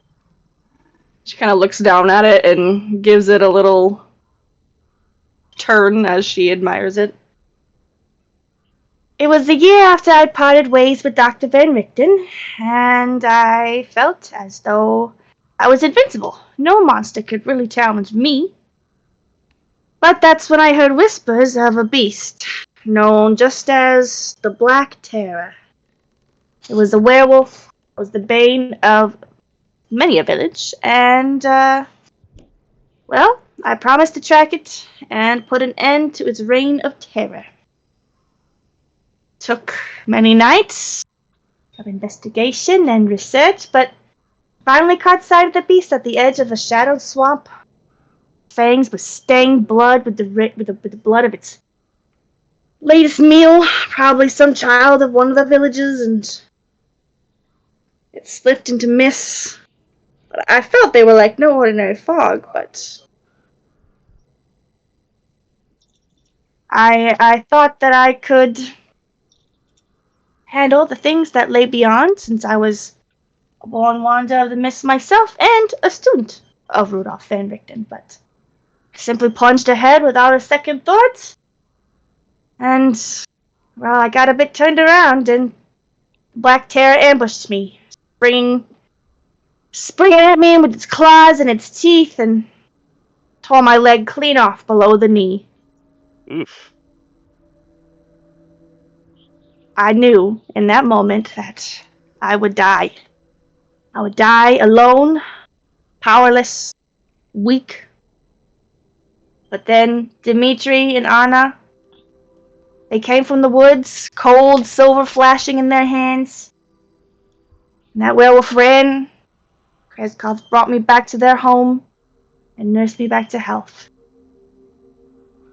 She kind of looks down at it and gives it a little turn as she admires it. It was the year after I parted ways with Dr. Van Richten, and I felt as though I was invincible. No monster could really challenge me. But that's when I heard whispers of a beast known just as the Black Terror. It was a werewolf, was the bane of many a village, and, well, I promised to track it and put an end to its reign of terror. Took many nights of investigation and research, but finally caught sight of the beast at the edge of a shadowed swamp. Fangs with stained blood with the blood of its latest meal, probably some child of one of the villages, and it slipped into mists. But I felt they were like no ordinary fog, but I thought that I could handle the things that lay beyond, since I was a born wanderer of the mist myself and a student of Rudolph Van Richten, but I simply plunged ahead without a second thought, and, well, I got a bit turned around, and Black Terror ambushed me, springing at me with its claws and its teeth, and tore my leg clean off below the knee. Oof. I knew in that moment that I would die. I would die alone, powerless, weak. But then Dimitri and Anna, they came from the woods, cold silver flashing in their hands. And that werewolf ran. Kreskov brought me back to their home and nursed me back to health.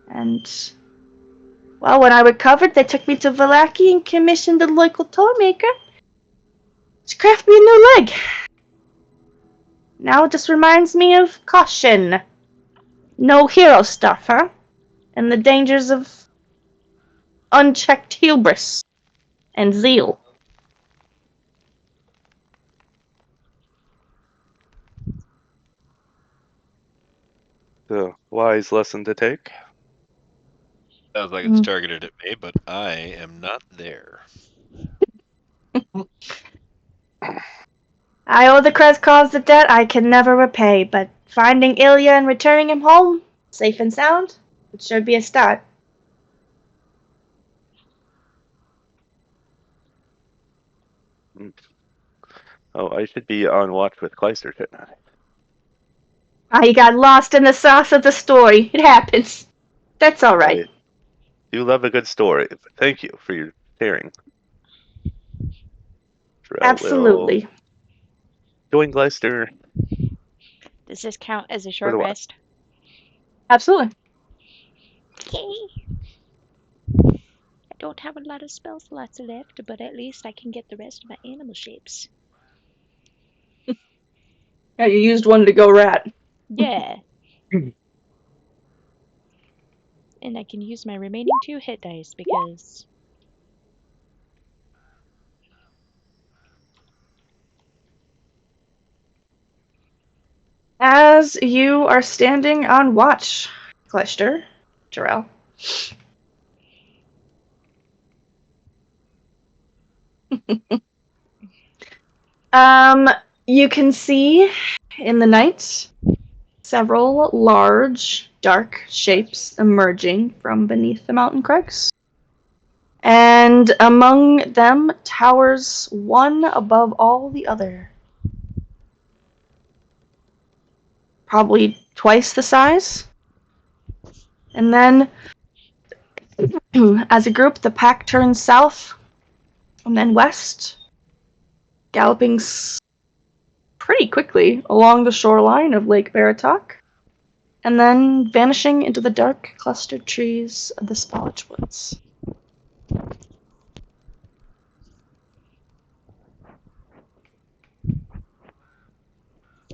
And, well, when I recovered, they took me to Valaki and commissioned the local toy maker to craft me a new leg. Now it just reminds me of caution. No hero stuff, huh? And the dangers of unchecked hubris and zeal. The wise lesson to take. Sounds like it's targeted at me, but I am not there. I owe the Kreskovs a debt I can never repay, but finding Ilya and returning him home, safe and sound, it should be a start. Oh, I should be on watch with Kleister tonight. He got lost in the sauce of the story. It happens. That's all right. I do love a good story. Thank you for your sharing. Absolutely. Join Kleister. Does this count as a short rest? Absolutely. Okay. I don't have a lot of spell slots left, but at least I can get the rest of my animal shapes. Yeah, you used one to go rat. Yeah. And I can use my remaining 2 hit dice because... As you are standing on watch, Kleister, Jarrell. You can see in the night several large, dark shapes emerging from beneath the mountain crags. And among them towers one above all the other. Probably twice the size. And then, as a group, the pack turns south and then west, galloping pretty quickly along the shoreline of Lake Baratok, and then vanishing into the dark, clustered trees of the Spallage Woods.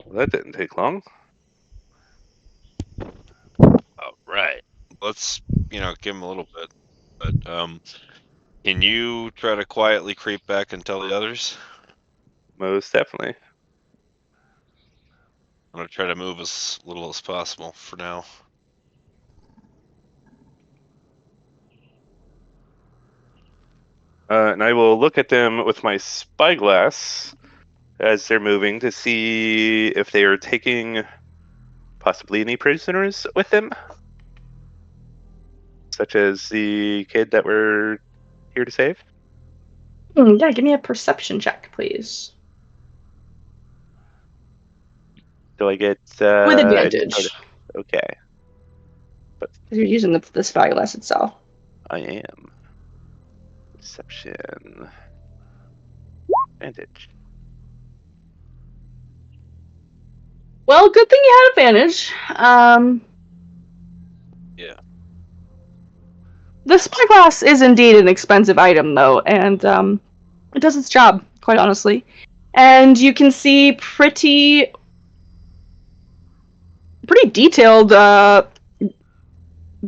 Well, that didn't take long. All right. Let's, give him a little bit. But, can you try to quietly creep back and tell the others? Most definitely. I'm going to try to move as little as possible for now. And I will look at them with my spyglass as they're moving to see if they are taking possibly any prisoners with them. such as the kid that we're here to save? Yeah, give me a perception check, please. Do I get With any advantage. sort of... Okay, Because you're using the spyglass itself. I am. Perception. Advantage. Well, good thing you had advantage. Yeah. The spyglass is indeed an expensive item, though, and it does its job, quite honestly. And you can see pretty detailed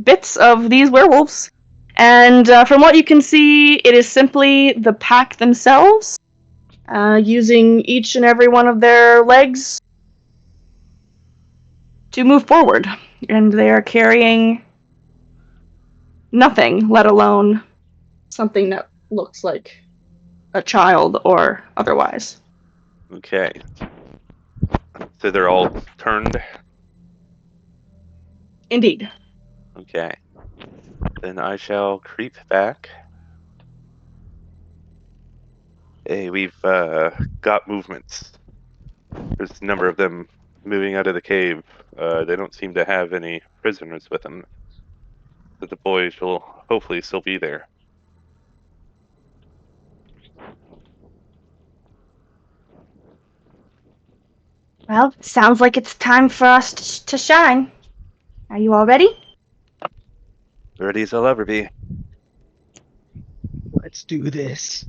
bits of these werewolves. And from what you can see, it is simply the pack themselves, using each and every one of their legs to move forward. And they are carrying nothing, let alone something that looks like a child or otherwise. Okay. So they're all turned? Indeed. Okay. Then I shall creep back. Hey, we've got movements. There's a number of them moving out of the cave. They don't seem to have any prisoners with them. But the boys will hopefully still be there. Well, sounds like it's time for us to shine. Are you all ready? Ready as I'll ever be. Let's do this.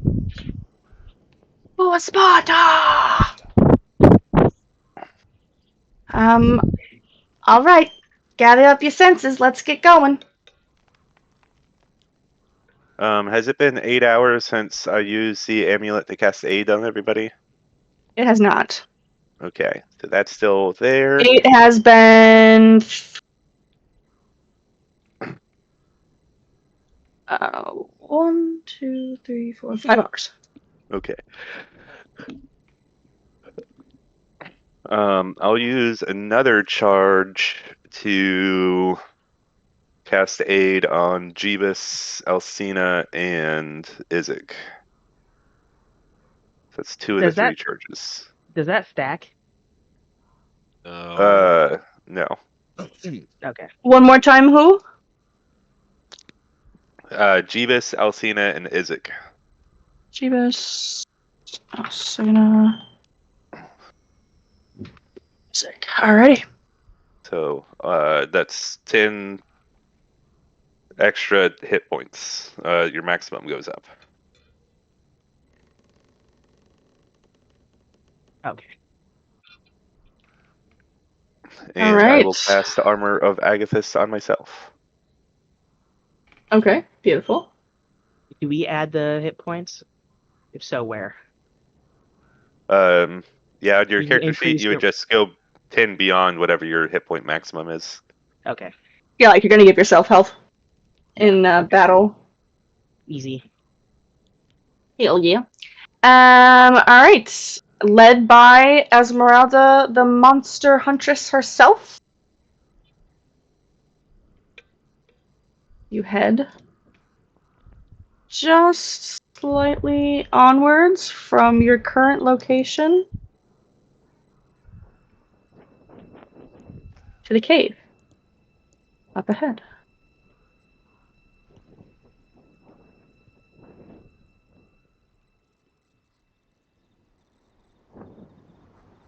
For Sparta! All right. Gather up your senses. Let's get going. Has it been 8 hours since I used the amulet to cast aid on everybody? It has not. Okay, so that's still there. It has been 1, 2, 3, 4, 5 hours. Okay. I'll use another charge to cast aid on Jeebus, Alcina, and Izek. So that's 2 of the Does 3 that- charges. Does that stack? No. Okay. One more time, who? Jeebus, Alcina, and Izek. Jeebus. Asuna. Sick. Alrighty. So that's 10 extra hit points. Your maximum goes up. Okay. And I Alright. will cast the Armor of Agathis on myself. Okay, beautiful. Do we add the hit points? If so, where? Yeah, on your You character sheet, increase you would your- just go 10 beyond whatever your hit point maximum is. Okay. Yeah, like you're gonna give yourself health in battle. Easy. Hell yeah. Alright. Led by Esmeralda, the monster huntress herself. You head just slightly onwards from your current location to the cave up ahead.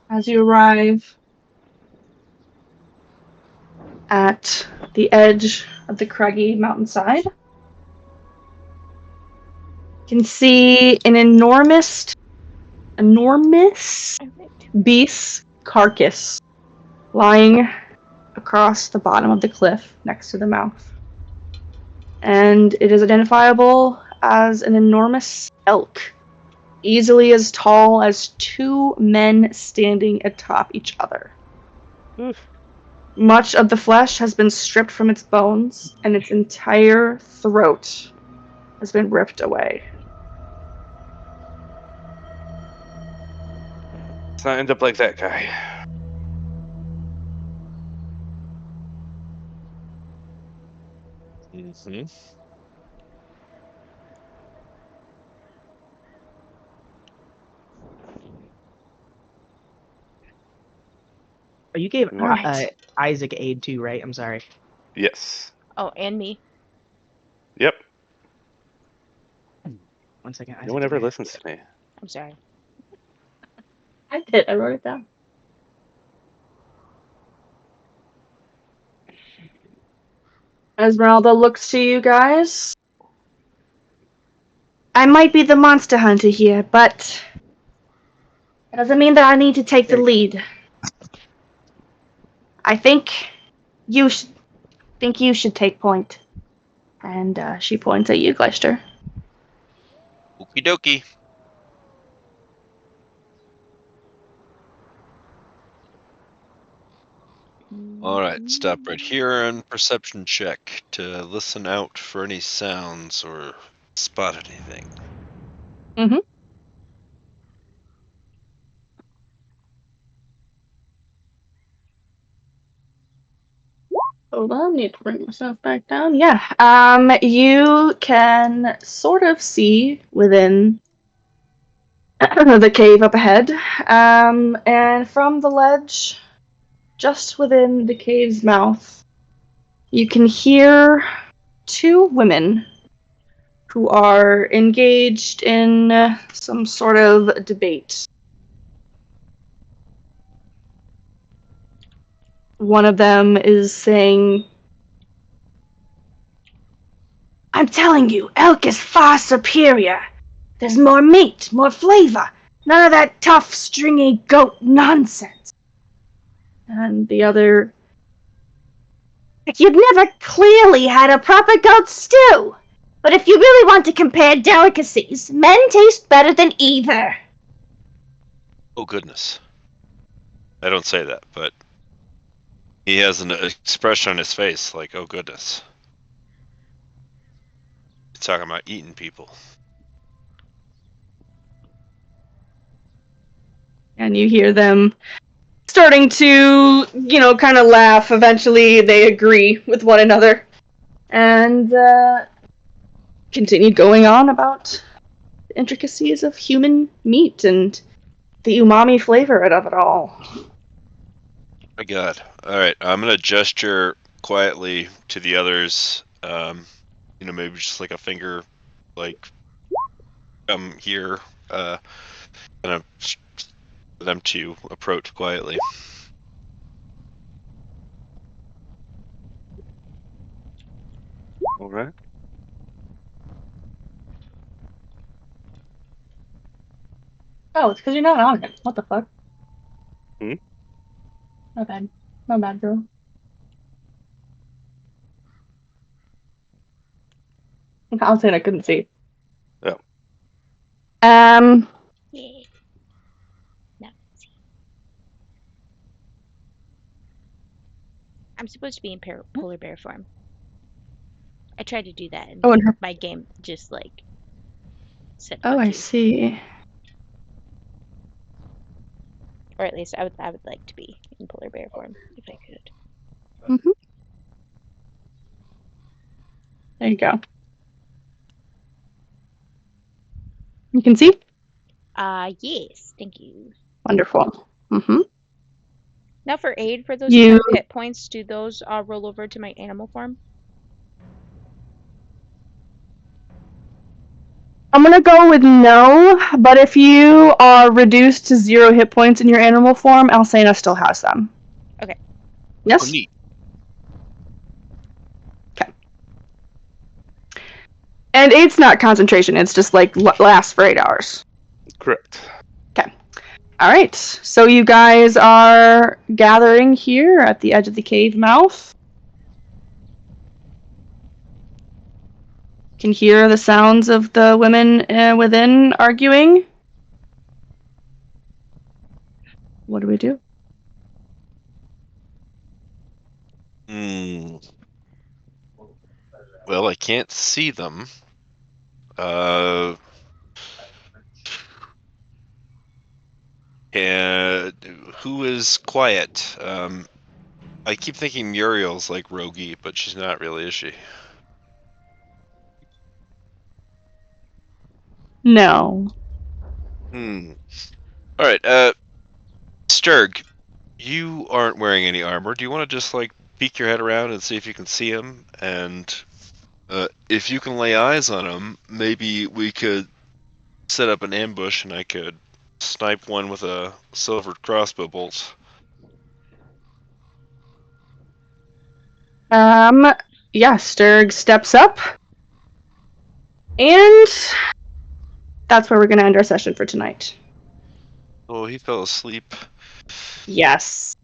As you arrive at the edge of the craggy mountainside, you can see an enormous beast carcass lying across the bottom of the cliff next to the mouth. And it is identifiable as an enormous elk, easily as tall as 2 men standing atop each other. Oof. Much of the flesh has been stripped from its bones, and its entire throat has been ripped away. Let's not end up like that guy. Mm-hmm. Oh, you gave All right. Isaac aid too, right? I'm sorry. Yes. Oh, and me. Yep. 1 second. No Isaac, one give ever me- listens to me. I'm sorry. I did. I wrote it down. Esmeralda looks to you guys. I might be the monster hunter here, but it doesn't mean that I need to take the There you go. lead. I think you should take point. And she points at you, Gleister. Okie dokie. All right, stop right here and perception check to listen out for any sounds or spot anything. Mm-hmm. Hold on, need to bring myself back down. Yeah. You can sort of see within the cave up ahead. And from the ledge, just within the cave's mouth, you can hear two women who are engaged in some sort of debate. One of them is saying, I'm telling you, elk is far superior. There's more meat, more flavor. None of that tough, stringy goat nonsense. and the other, You've never clearly had a proper goat stew. But if you really want to compare delicacies, men taste better than either. Oh, goodness. I don't say that, but he has an expression on his face like, oh, goodness. He's talking about eating people. and you hear them starting to, kind of laugh. Eventually, they agree with one another and continue going on about the intricacies of human meat and the umami flavor of it all. My God. All right, I'm going to gesture quietly to the others. Maybe just like a finger, like, come here, kind of for them to approach quietly. All right. Oh, it's because you're not on it. What the fuck? Hmm? My bad. My bad, bro. I was saying I couldn't see. Oh. Yeah. No. I'm supposed to be in polar bear form. I tried to do that, and Oh, and her. my game just said Oh, fuck I you. see. Or at least I would like to be in polar bear form if I could. Mm-hmm. There you go. You can see? Yes, thank you. Wonderful. Mm-hmm. Now for aid, for those You 10 hit points, do those roll over to my animal form? I'm gonna go with no, but if you are reduced to 0 hit points in your animal form, Alcena still has them. Okay. Yes? Oh, neat. Okay. And it's not concentration, it's just lasts for 8 hours. Correct. Okay. Alright, so you guys are gathering here at the edge of the cave mouth. You can hear the sounds of the women within arguing. What do we do? Well, I can't see them. And who is quiet? I keep thinking Muriel's like roguey, but she's not really, is she? No. All right, Sturg, you aren't wearing any armor. Do you want to just like peek your head around and see if you can see him? And if you can lay eyes on him, maybe we could set up an ambush, and I could snipe one with a silvered crossbow bolt. Yeah, Sturg steps up. And that's where we're going to end our session for tonight. Oh, he fell asleep. Yes.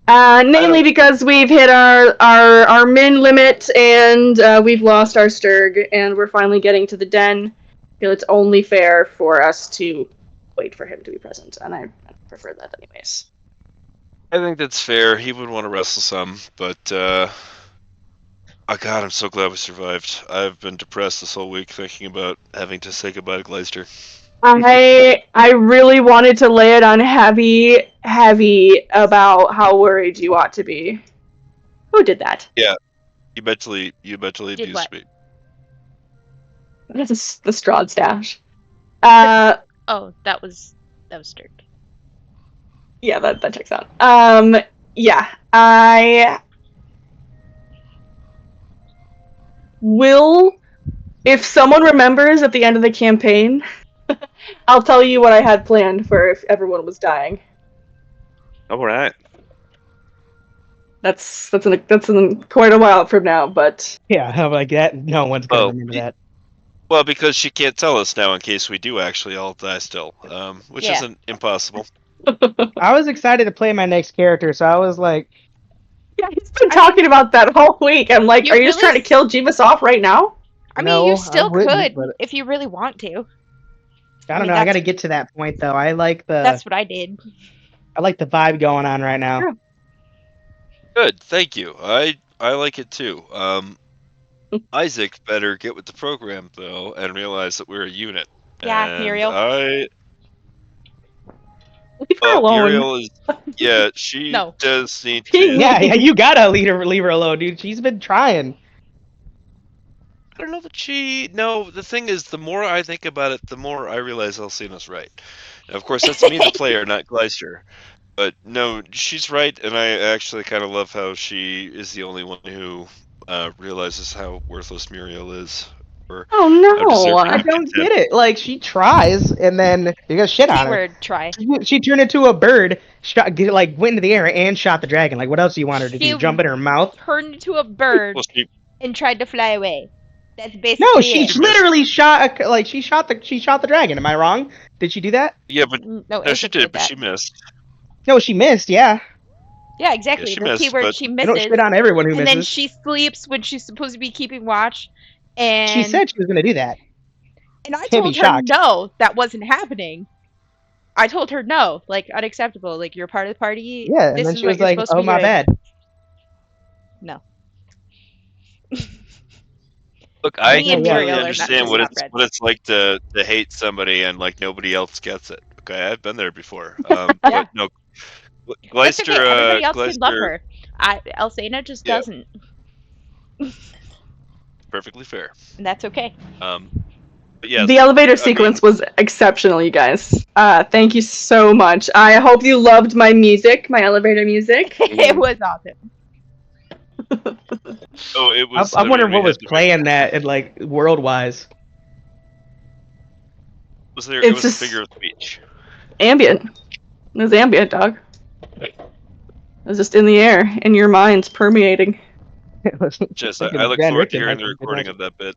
Namely because we've hit our min limit and we've lost our Sturg, and we're finally getting to the den. I feel it's only fair for us to wait for him to be present, and I prefer that anyways. I think that's fair. He would want to wrestle some, but oh God, I'm so glad we survived. I've been depressed this whole week thinking about having to say goodbye to Gleister. I really wanted to lay it on heavy about how worried you ought to be. Who did that? Yeah, you mentally abused what? me. That's the Strahd stash. Oh, that was Sturg. Yeah, that checks out. Yeah, I will. If someone remembers at the end of the campaign, I'll tell you what I had planned for if everyone was dying. All right. That's in quite a while from now, but Yeah, I'm like that. No one's gonna remember that. Well, because she can't tell us now in case we do actually all die still, which Yeah. isn't impossible. I was excited to play my next character, so I was like, yeah, he's been talking about that all week. I'm like, You are you just really trying to kill Jeebus off right now? I mean, No, you I still wouldn't, could but- if you really want to. I don't mean, know. I that's- got to get to that point though. I like That's what I did. the vibe going on right now. Sure. Good, thank you. I like it too. Isaac better get with the program though and realize that we're a unit. Yeah, And Muriel. Leave her alone. Muriel is, yeah, she No. does need Ping. to. Yeah, you gotta leave her alone, dude. She's been trying. I don't know that she. No, the thing is, the more I think about it, the more I realize Alcina's right. Now, of course, that's me, the player, not Gleister. But no, she's right, and I actually kind of love how she is the only one who realizes how worthless Muriel is. Or Oh how no! deserving I of don't contempt. get it. Like she tries, and then you got shit on her. Keyword try. She turned into a bird, went into the air and shot the dragon. Like, what else do you want her to do? She- Jump in her mouth? Turned into a bird Well, she, and tried to fly away. That's basically No, she it. literally shot the dragon. Am I wrong? Did she do that? yeah, but No, no, she Isaac did, but that. she missed. No, she missed. Yeah, Yeah, exactly. Yeah, she the missed, keyword but- she I misses. don't shit on everyone who and then misses. she sleeps when she's supposed to be keeping watch. And She said she was gonna do that. and I can't be told her shocked. no, that wasn't happening. I told her no, like unacceptable. Like you're part of the party. Yeah, and this then is she what was you're like, supposed to "Oh be my doing." bad." Look, I Me and completely Muriel are not understand what just it's not what it's like to hate somebody and like nobody else gets it. Okay, I've been there before. But no, That's Gleister, okay. Everybody else can love Gleister, her. Elsena just Yeah. doesn't, perfectly fair. and that's okay. But yes, The elevator I sequence mean, was exceptional, you guys. Thank you so much. I hope you loved my music, my elevator music. It was awesome. oh, it was. I wonder mean, what we was had to- playing that and like world-wise. Was there? It's It was just- a figure of speech. Ambient. It was ambient, dog. It was just in the air, in your minds, permeating. It was Just, fucking I look Grand forward to Rickon, hearing the that's what recording it of that bit.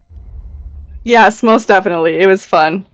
Yes, most definitely. It was fun.